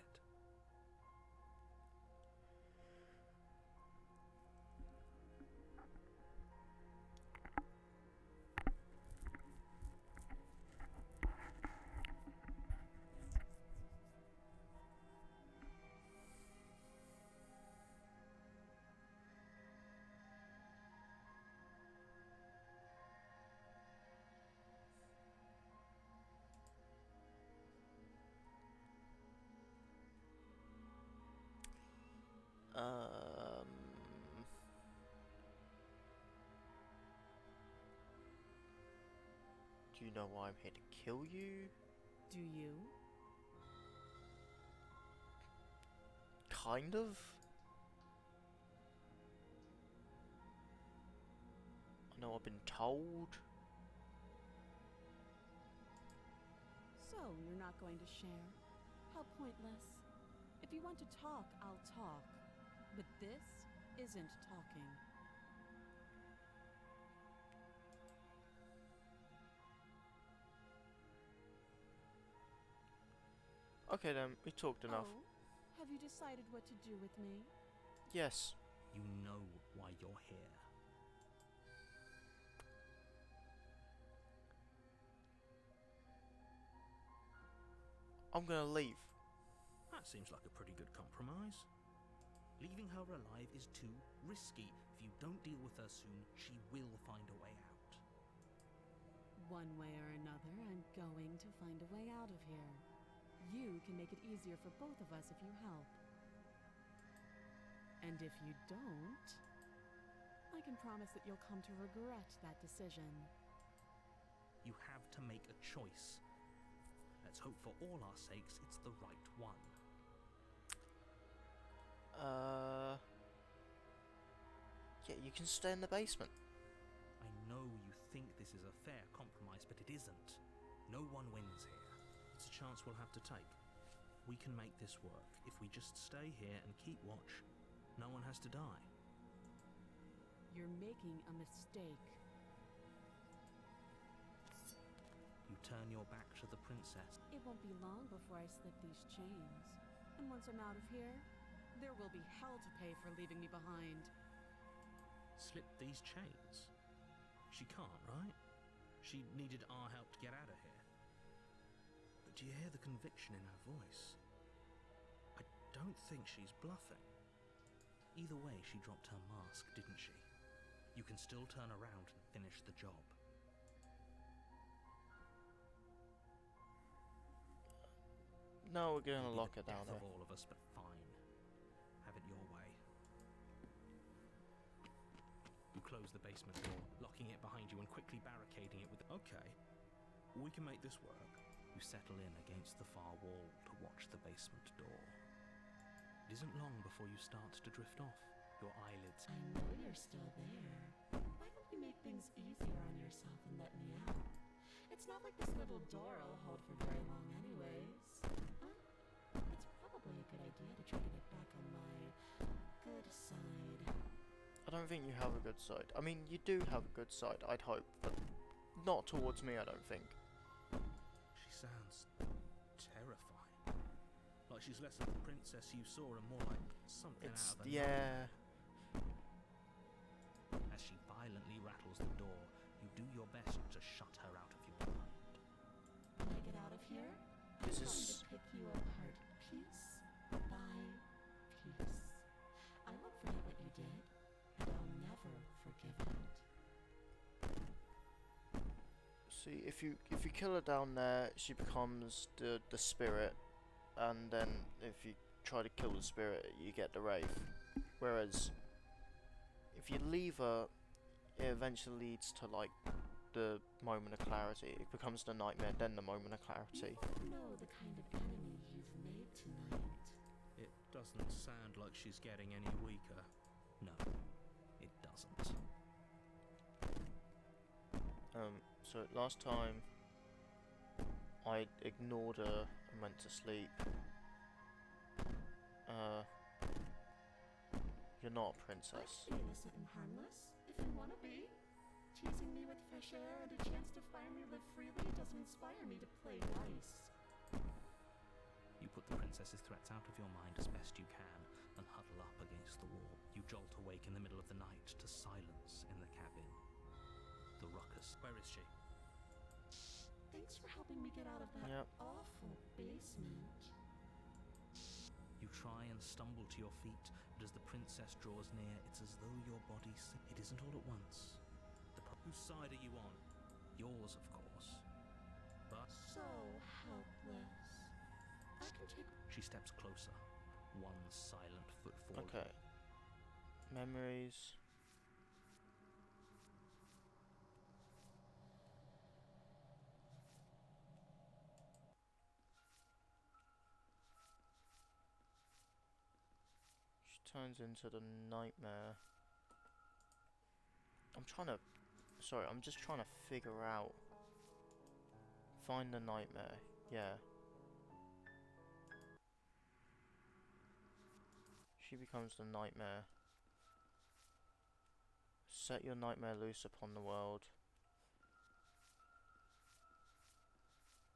Do you know why I'm here to kill you? Do you? Kind of. I know I've been told. So, you're not going to share? How pointless. If you want to talk, I'll talk. But this isn't talking. Okay then, we talked enough. Oh, have you decided what to do with me? Yes. You know why you're here. I'm gonna leave. That seems like a pretty good compromise. Leaving her alive is too risky. If you don't deal with her soon, she will find a way out. One way or another, I'm going to find a way out of here. You can make it easier for both of us if you help. And if you don't, I can promise that you'll come to regret that decision. You have to make a choice. Let's hope for all our sakes it's the right one. Yeah, you can stay in the basement. I know you think this is a fair compromise, but it isn't. No one wins here. It's a chance we'll have to take. We can make this work. If we just stay here and keep watch, no one has to die. You're making a mistake. You turn your back to the princess. It won't be long before I slip these chains. And once I'm out of here, there will be hell to pay for leaving me behind. Slip these chains? She can't, right? She needed our help to get out of here. But do you hear the conviction in her voice? I don't think she's bluffing. Either way, she dropped her mask, didn't she? You can still turn around and finish the job. No, we're gonna It'll be lock the it down death there. of all of us, but fine. Have it your way. You close the basement door, locking it behind you and quickly barricading it with... Okay, we can make this work. You settle in against the far wall to watch the basement door. It isn't long before you start to drift off. Your eyelids... I know you're still there. Why don't you make things easier on yourself and let me out? It's not like this little door will hold for very long anyways. Huh? It's probably a good idea to try to get back on my good side. I don't think you have a good side. I mean, you do have a good side, I'd hope, but not towards me, I don't think. She sounds terrifying. Like she's less of the princess you saw and more like something It's, out of a yeah. nightmare. As she violently rattles the door, you do your best to shut her out of your mind. When I get out of here, This I'm going is... to pick you apart piece by piece. I won't forget what you did, and I'll never forgive it. See, if you kill her down there, she becomes the spirit, and then if you try to kill the spirit, you get the wraith. Whereas, if you leave her, it eventually leads to like the moment of clarity. It becomes the nightmare, then the moment of clarity. You won't know the kind of enemy you've made tonight. It doesn't sound like she's getting any weaker. No, it doesn't. So last time I ignored her and went to sleep. You're not a I princess. can be innocent and harmless, if you want to be. Teasing me with fresh air and a chance to finally live freely doesn't inspire me to play nice. You put the princess's threats out of your mind as best you can and huddle up against the wall. You jolt awake in the middle of the night to silence in the cabin. The ruckus. Where is she? Thanks for helping me get out of that Yep. awful basement. You try and stumble to your feet, but as the princess draws near, it's as though your body... It isn't all at once. Whose side are you on? Yours, of course. But... So helpless. I can take... She steps closer, one silent foot forward. Okay. Memories. She turns into the nightmare. I'm just trying to figure out. Find the nightmare, yeah. She becomes the nightmare. Set your nightmare loose upon the world.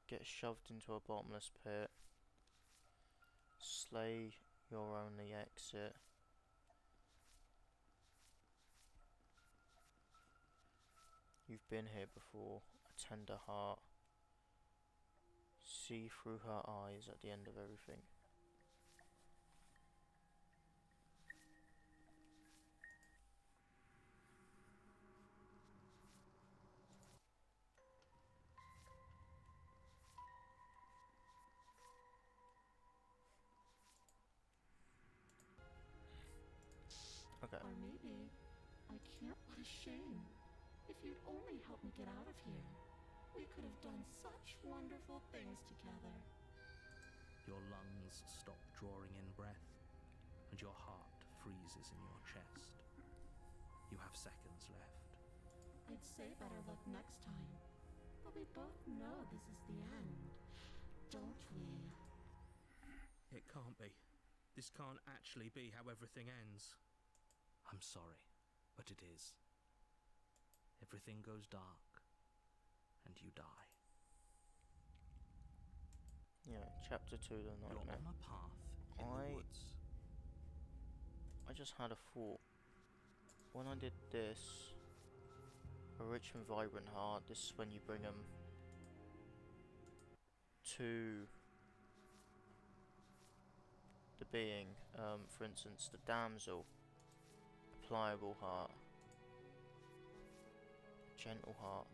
Get shoved into a bottomless pit. Slay your only exit. You've been here before. A tender heart. See through her eyes at the end of everything. Okay. Or maybe I can't. What a shame. If you'd only help me get out of here, we could have done such wonderful things together. Your lungs stop drawing in breath, and your heart freezes in your chest. You have seconds left. I'd say better luck next time, but we both know this is the end, don't we? It can't be. This can't actually be how everything ends. I'm sorry, but it is. Everything goes dark, and you die. Yeah, chapter 2, the You're nightmare. on a path in the woods. I just had a thought. When I did this, a rich and vibrant heart, this is when you bring them to the being. For instance, the damsel, a pliable heart, gentle heart.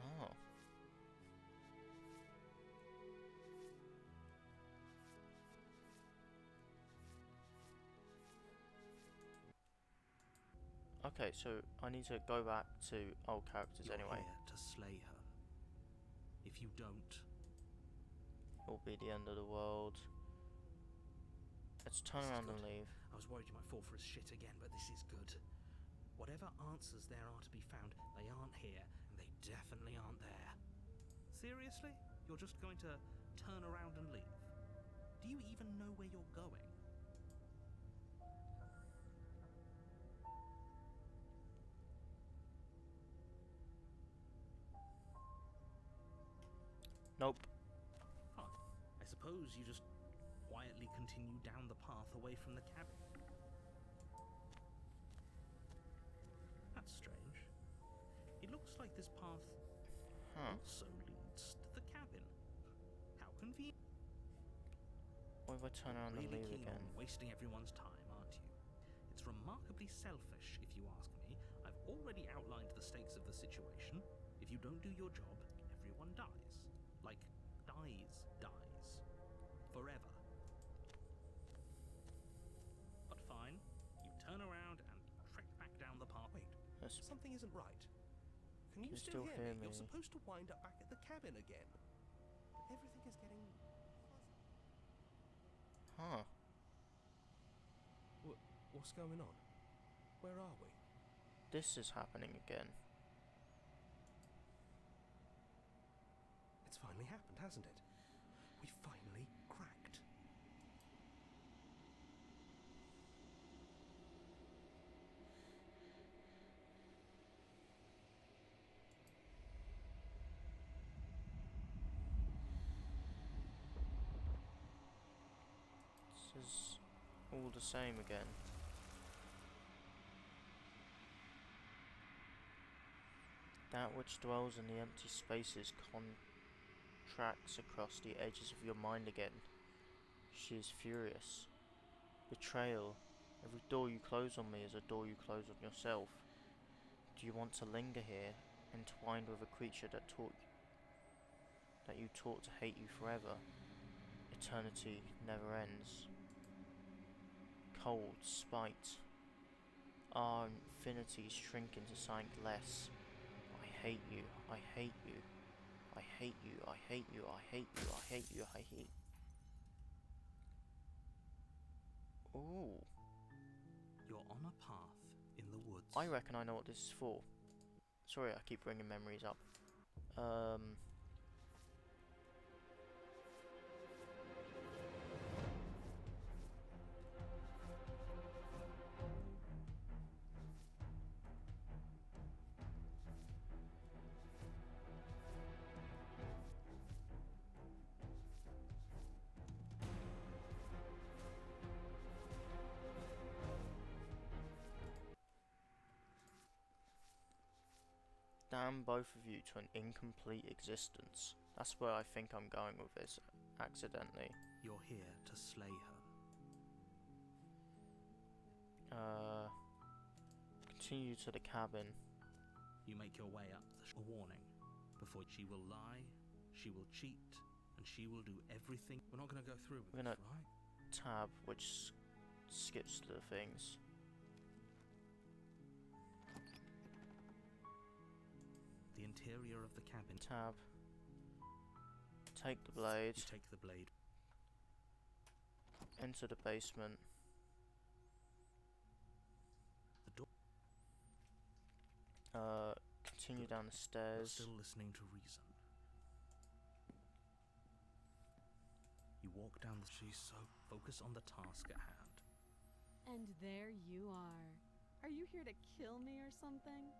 Oh. Okay, so I need to go back to old characters You're anyway. here to slay her. If you don't, It'll be the end of the world. Let's turn This is around and good. leave. I was worried you might fall for his shit again, but this is good. Whatever answers there are to be found, they aren't here, and they definitely aren't there. Seriously? You're just going to turn around and leave? Do you even know where you're going? Nope. Fine. I suppose you just quietly continue down the path away from the cabin. That's strange. It looks like this path Huh. also leads to the cabin. How convenient. What if I turn around and Really leave keen again? on wasting everyone's time, aren't you? It's remarkably selfish, if you ask me. I've already outlined the stakes of the situation. If you don't do your job, everyone dies. Like, dies. Forever. But fine, you turn around and trek back down the path. Wait, That's Something isn't right. Can you You still still hear hear me? You're me. supposed to wind up back at the cabin again. But everything is getting fuzzy. huh. What's going on? Where are we? This is happening again. It's finally happened, hasn't it? We finally cracked. This is all the same again. That which dwells in the empty spaces contracts across the edges of your mind again. She is furious. Betrayal. Every door you close on me is a door you close on yourself. Do you want to linger here, entwined with a creature that you taught to hate you forever? Eternity never ends. Cold spite. Our infinities shrink into something less. I hate you. I hate you. I hate you. I hate you. I hate you. I hate you. I hate. Ooh. You're on a path in the woods. I reckon I know what this is for. Sorry, I keep bringing memories up. damn both of you to an incomplete existence. That's where I think I'm going with this, accidentally. You're here to slay her. Continue to the cabin. You make your way up a warning. Before she will lie, she will cheat, and she will do everything. We're not going to go through with We're this, gonna- right? Tab, which skips the things. The interior of the cabin. Tab. Take the blade. You take the blade. Enter the basement. The door. Continue down the You're stairs. still listening to reason. You walk down the street, so focus on the task at hand. And there you are. Are you here to kill me or something?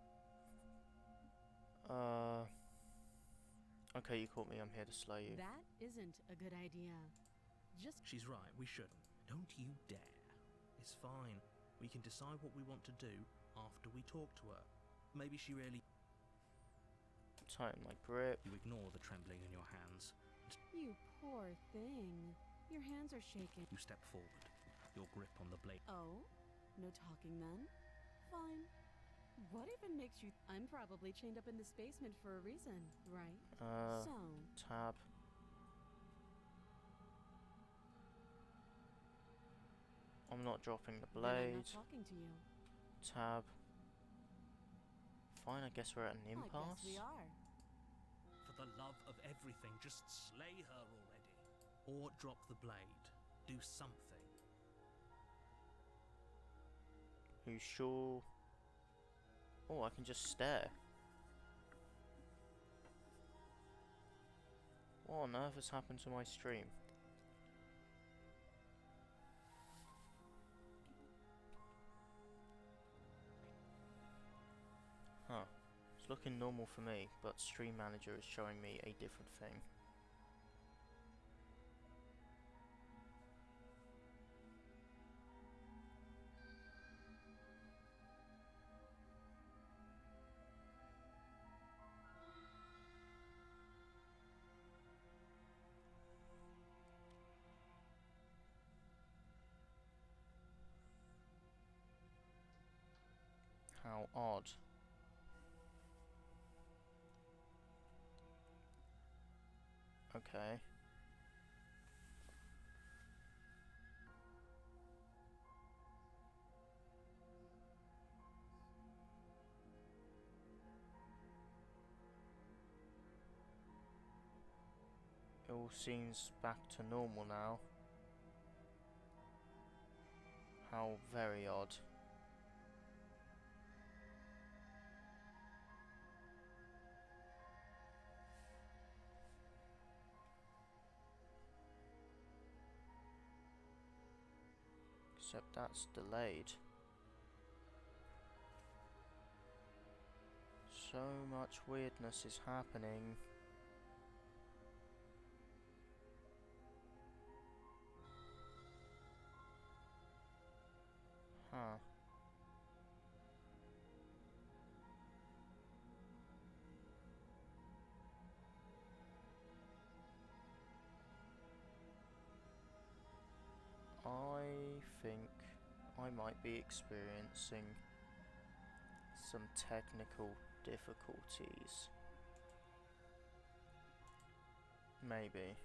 Okay, you caught me. I'm here to slay you. That isn't a good idea. Just She's right, we shouldn't. Don't you dare. It's fine. We can decide what we want to do after we talk to her. Maybe she really... Tighten my grip. You ignore the trembling in your hands. you poor thing. Your hands are shaking. You step forward, your grip on the blade. Oh? No talking then? Fine. What even makes you... I'm probably chained up in this basement for a reason, right? So... Tab. I'm not dropping the then I'm blade. not talking to you. Tab. Fine, I guess we're at an I guess impasse. we are. For the love of everything, just slay her already. Or drop the blade. Do something. You sure? Oh, I can just stare. What on earth has happened to my stream? Huh. It's looking normal for me, but Stream Manager is showing me a different thing. How odd. Okay. It all seems back to normal now. How very odd. Except that's delayed. So much weirdness is happening. Huh. I think I might be experiencing some technical difficulties. Maybe.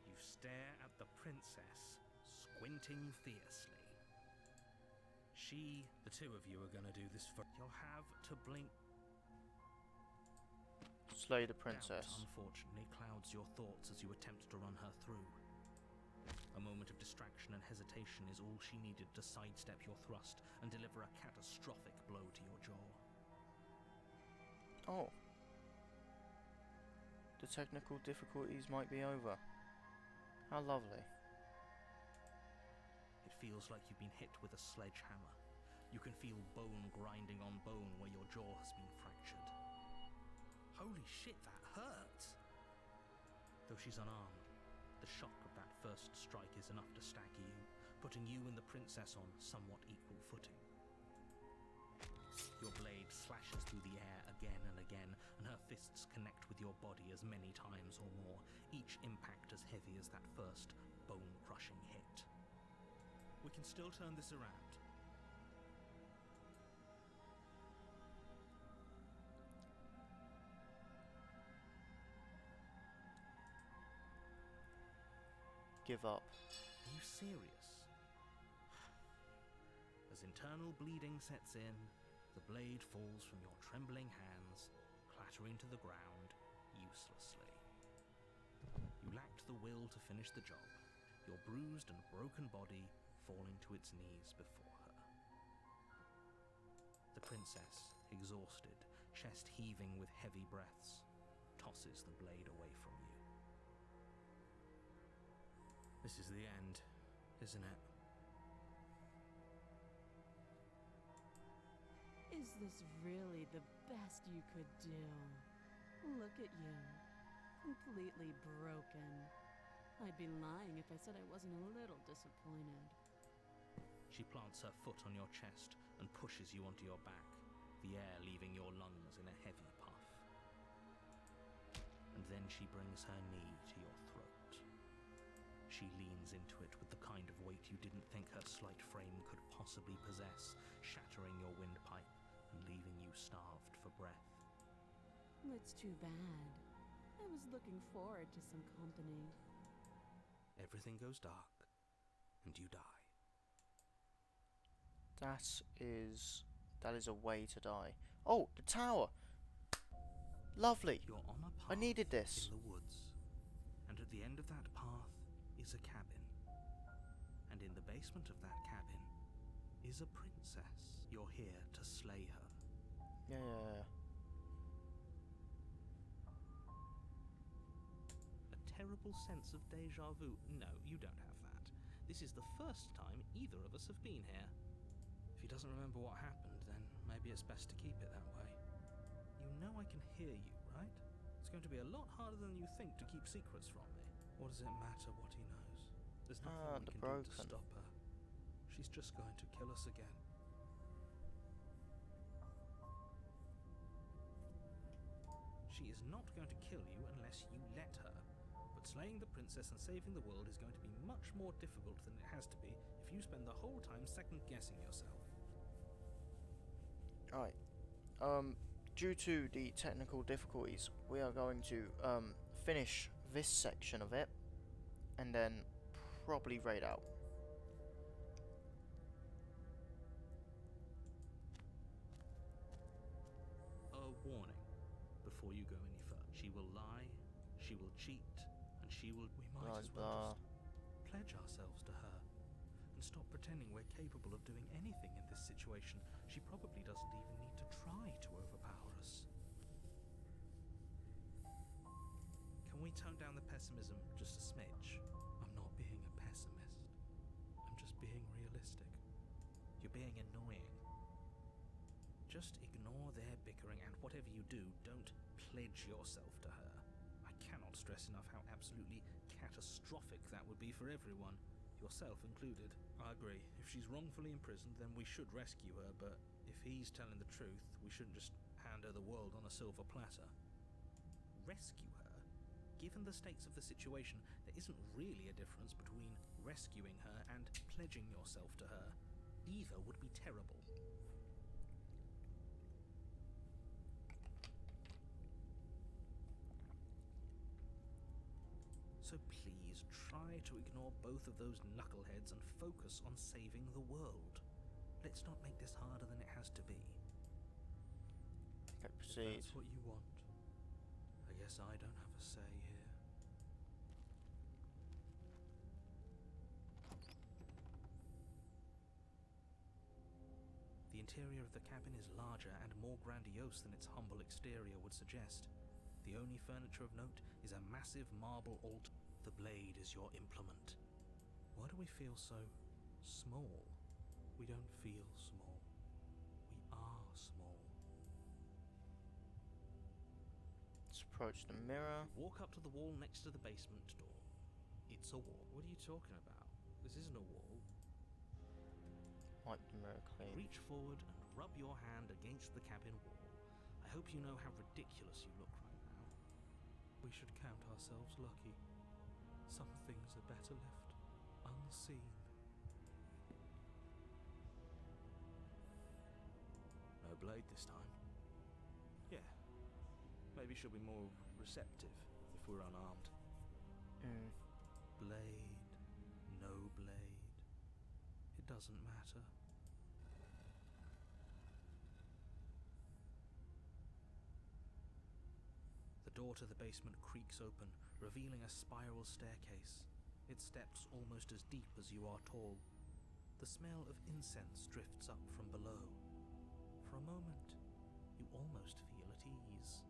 You stare at the princess, squinting fiercely. The two of you are gonna do this for... You'll have to blink. Slay the Doubt, princess. unfortunately, clouds your thoughts as you attempt to run her through. A moment of distraction and hesitation is all she needed to sidestep your thrust and deliver a catastrophic blow to your jaw. Oh. The technical difficulties might be over. How lovely. It feels like you've been hit with a sledgehammer. You can feel bone grinding on bone where your jaw has been fractured. Holy shit, that hurts! Though she's unarmed, the shock of that first strike is enough to stagger you, putting you and the princess on somewhat equal footing. Your blade slashes through the air again and again, and her fists connect with your body as many times or more, each impact as heavy as that first bone-crushing hit. We can still turn this around. Give up. Are you serious? As internal bleeding sets in, the blade falls from your trembling hands, clattering to the ground uselessly. You lacked the will to finish the job, your bruised and broken body falling to its knees before her. The princess, exhausted, chest heaving with heavy breaths, tosses the blade away from you. This is the end, isn't it? Is this really the best you could do? Look at you. Completely broken. I'd be lying if I said I wasn't a little disappointed. She plants her foot on your chest and pushes you onto your back, the air leaving your lungs in a heavy puff. And then she brings her knee to your throat. She leans into it with the kind of weight you didn't think her slight frame could possibly possess, shattering your windpipe and leaving you starved for breath. It's too bad. I was looking forward to some company. Everything goes dark, and you die. That is a way to die. Oh, the tower! Lovely! You're on a path I needed this. in the woods, and at the end of that path is a cabin. And in the basement of that cabin is a princess. You're here to slay her. Yeah. A terrible sense of déjà vu. No, you don't have that. This is the first time either of us have been here. If he doesn't remember what happened, then maybe it's best to keep it that way. You know I can hear you, right? It's going to be a lot harder than you think to keep secrets from me. What does it matter what he knows? There's nothing we can do to stop her. She's just going to kill us again. She is not going to kill you unless you let her. But slaying the princess and saving the world is going to be much more difficult than it has to be if you spend the whole time second-guessing yourself. Alright. Due to the technical difficulties, we are going to finish this section of it and then probably raid out. A warning before you go any further. She will lie, she will cheat, and she will... We might as well just pledge ourselves to her and stop pretending we're capable of doing anything in this situation. She probably doesn't even need to try to overpower us. Can we tone down the pessimism just a smidge? I'm not being a pessimist. I'm just being realistic. You're being annoying. Just ignore their bickering, and whatever you do, don't pledge yourself to her. I cannot stress enough how absolutely catastrophic that would be for everyone, yourself included. I agree. If she's wrongfully imprisoned, then we should rescue her, but if he's telling the truth, we shouldn't just hand her the world on a silver platter. Rescue her? Given the stakes of the situation, there isn't really a difference between rescuing her and pledging yourself to her. Either would be terrible. So please, try to ignore both of those knuckleheads and focus on saving the world. Let's not make this harder than it has to be. Okay, If proceed. that's what you want, I guess I don't have a say here. The interior of the cabin is larger and more grandiose than its humble exterior would suggest. The only furniture of note is a massive marble altar. The blade is your implement. Why do we feel so small? We don't feel small. We are small. Let's approach the mirror. Walk up to the wall next to the basement door. It's a wall. What are you talking about? This isn't a wall. Wipe the mirror clean. Reach forward and rub your hand against the cabin wall. I hope you know how ridiculous you look right now. We should count ourselves lucky. Some things are better left unseen. No blade this time. Yeah. Maybe she'll be more receptive if we're unarmed. Blade, no blade. It doesn't matter. The door to the basement creaks open, revealing a spiral staircase. Its steps almost as deep as you are tall. The smell of incense drifts up from below. For a moment, you almost feel at ease.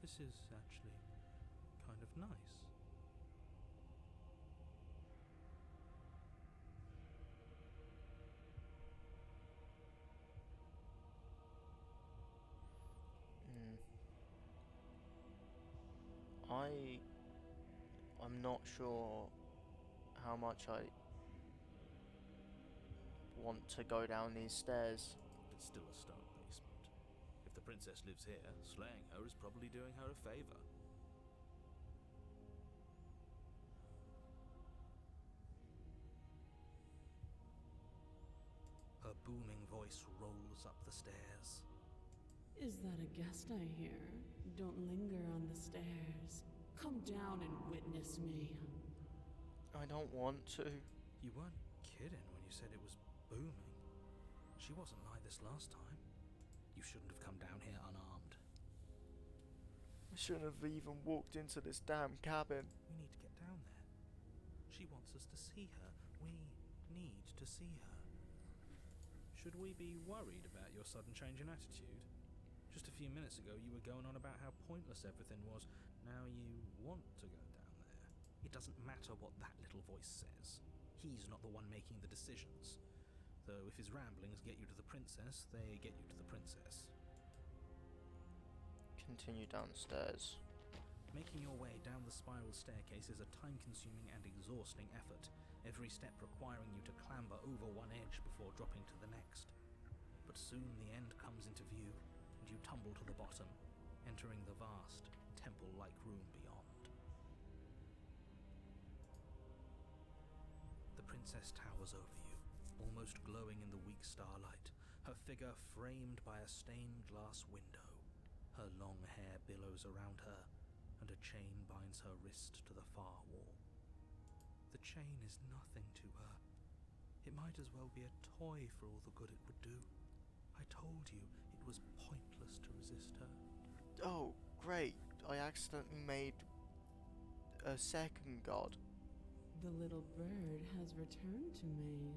This is actually kind of nice. I'm not sure how much I want to go down these stairs. It's still a stone basement. If the princess lives here, slaying her is probably doing her a favor. Her booming voice rolls up the stairs. Is that a guest I hear? Don't linger on the stairs. Come down and witness me. I don't want to. You weren't kidding when you said it was booming. She wasn't like this last time. You shouldn't have come down here unarmed. I shouldn't have even walked into this damn cabin. We need to get down there. She wants us to see her. We need to see her. Should we be worried about your sudden change in attitude? Just a few minutes ago you were going on about how pointless everything was. Now you want to go down there. It doesn't matter what that little voice says. He's not the one making the decisions. Though if his ramblings get you to the princess, they get you to the princess. Continue downstairs. Making your way down the spiral staircase is a time-consuming and exhausting effort, every step requiring you to clamber over one edge before dropping to the next. But soon the end comes into view, and you tumble to the bottom, entering the vast, temple-like room beyond. The princess towers over you, almost glowing in the weak starlight, her figure framed by a stained glass window. Her long hair billows around her, and a chain binds her wrist to the far wall. The chain is nothing to her. It might as well be a toy for all the good it would do. I told you it was pointless to resist her. Oh, great. I accidentally made a second god. The little bird has returned to me.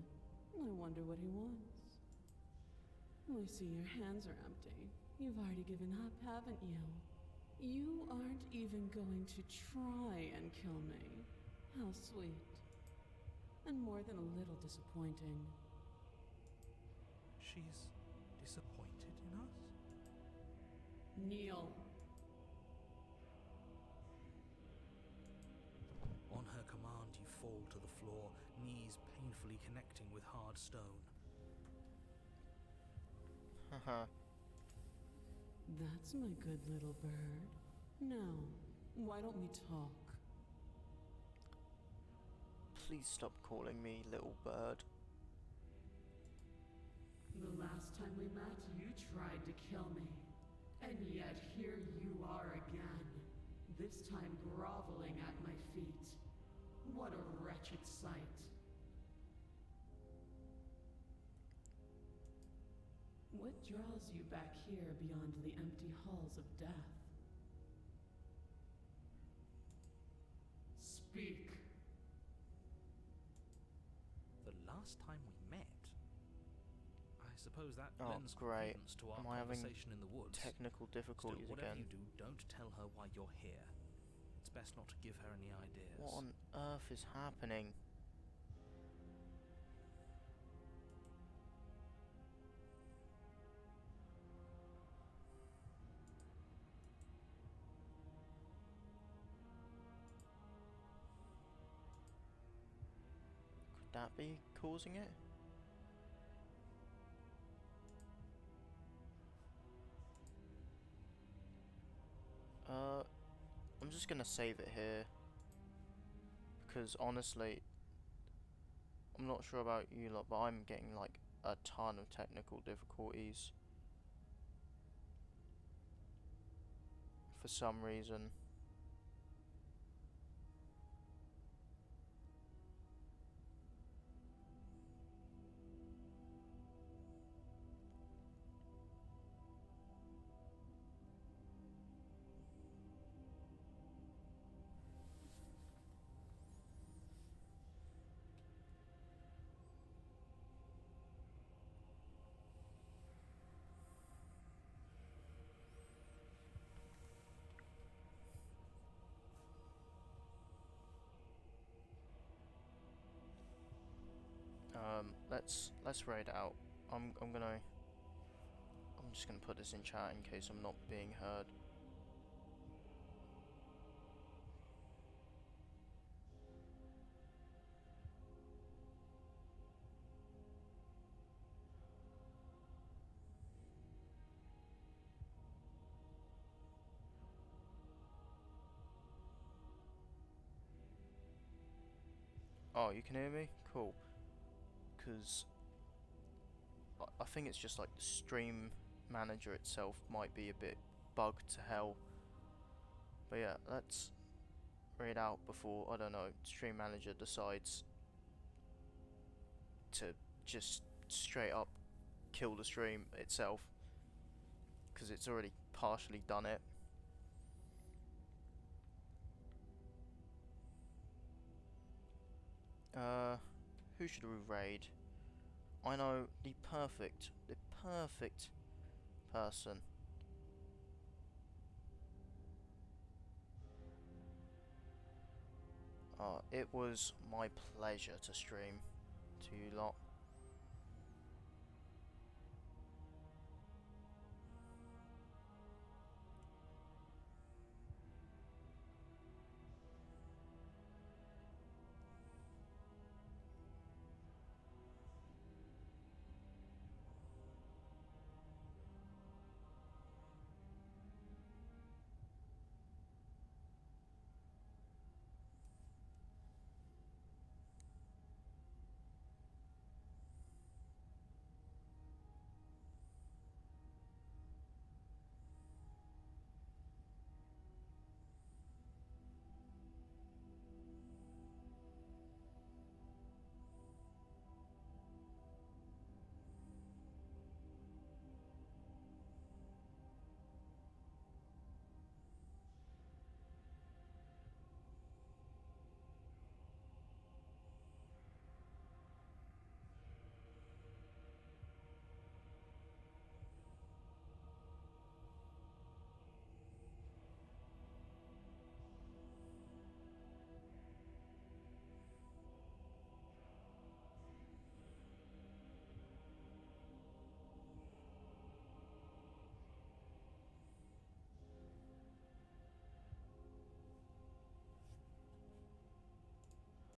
I wonder what he wants. I see your hands are empty. You've already given up, haven't you? You aren't even going to try and kill me. How sweet. And more than a little disappointing. She's disappointed in us? Kneel. On her command, you fall to the floor, knees painfully connecting with hard stone. Haha. That's my good little bird. Now, why don't we talk? Please stop calling me little bird. The last time we met, you tried to kill me. And yet here you are again. This time groveling at my feet. What a wretched sight. What draws you back here beyond the empty halls of death? Speak. The last time we met? I suppose that Oh, lends great. credence to our Am I having conversation in the woods. Technical Still, difficulties whatever again. you do, don't tell her why you're here. It's best not to give her any ideas. What on earth is happening? that be causing it? I'm just gonna save it here because honestly, I'm not sure about you lot, but I'm getting like a ton of technical difficulties for some reason. Let's raid out. I'm just gonna put this in chat in case I'm not being heard. Oh, you can hear me? Cool. Because I think it's just like the stream manager itself might be a bit bugged to hell. But yeah, let's raid out before, I don't know, stream manager decides to just straight up kill the stream itself. Because it's already partially done it. Who should we raid? I know the perfect person. It was my pleasure to stream to you lot.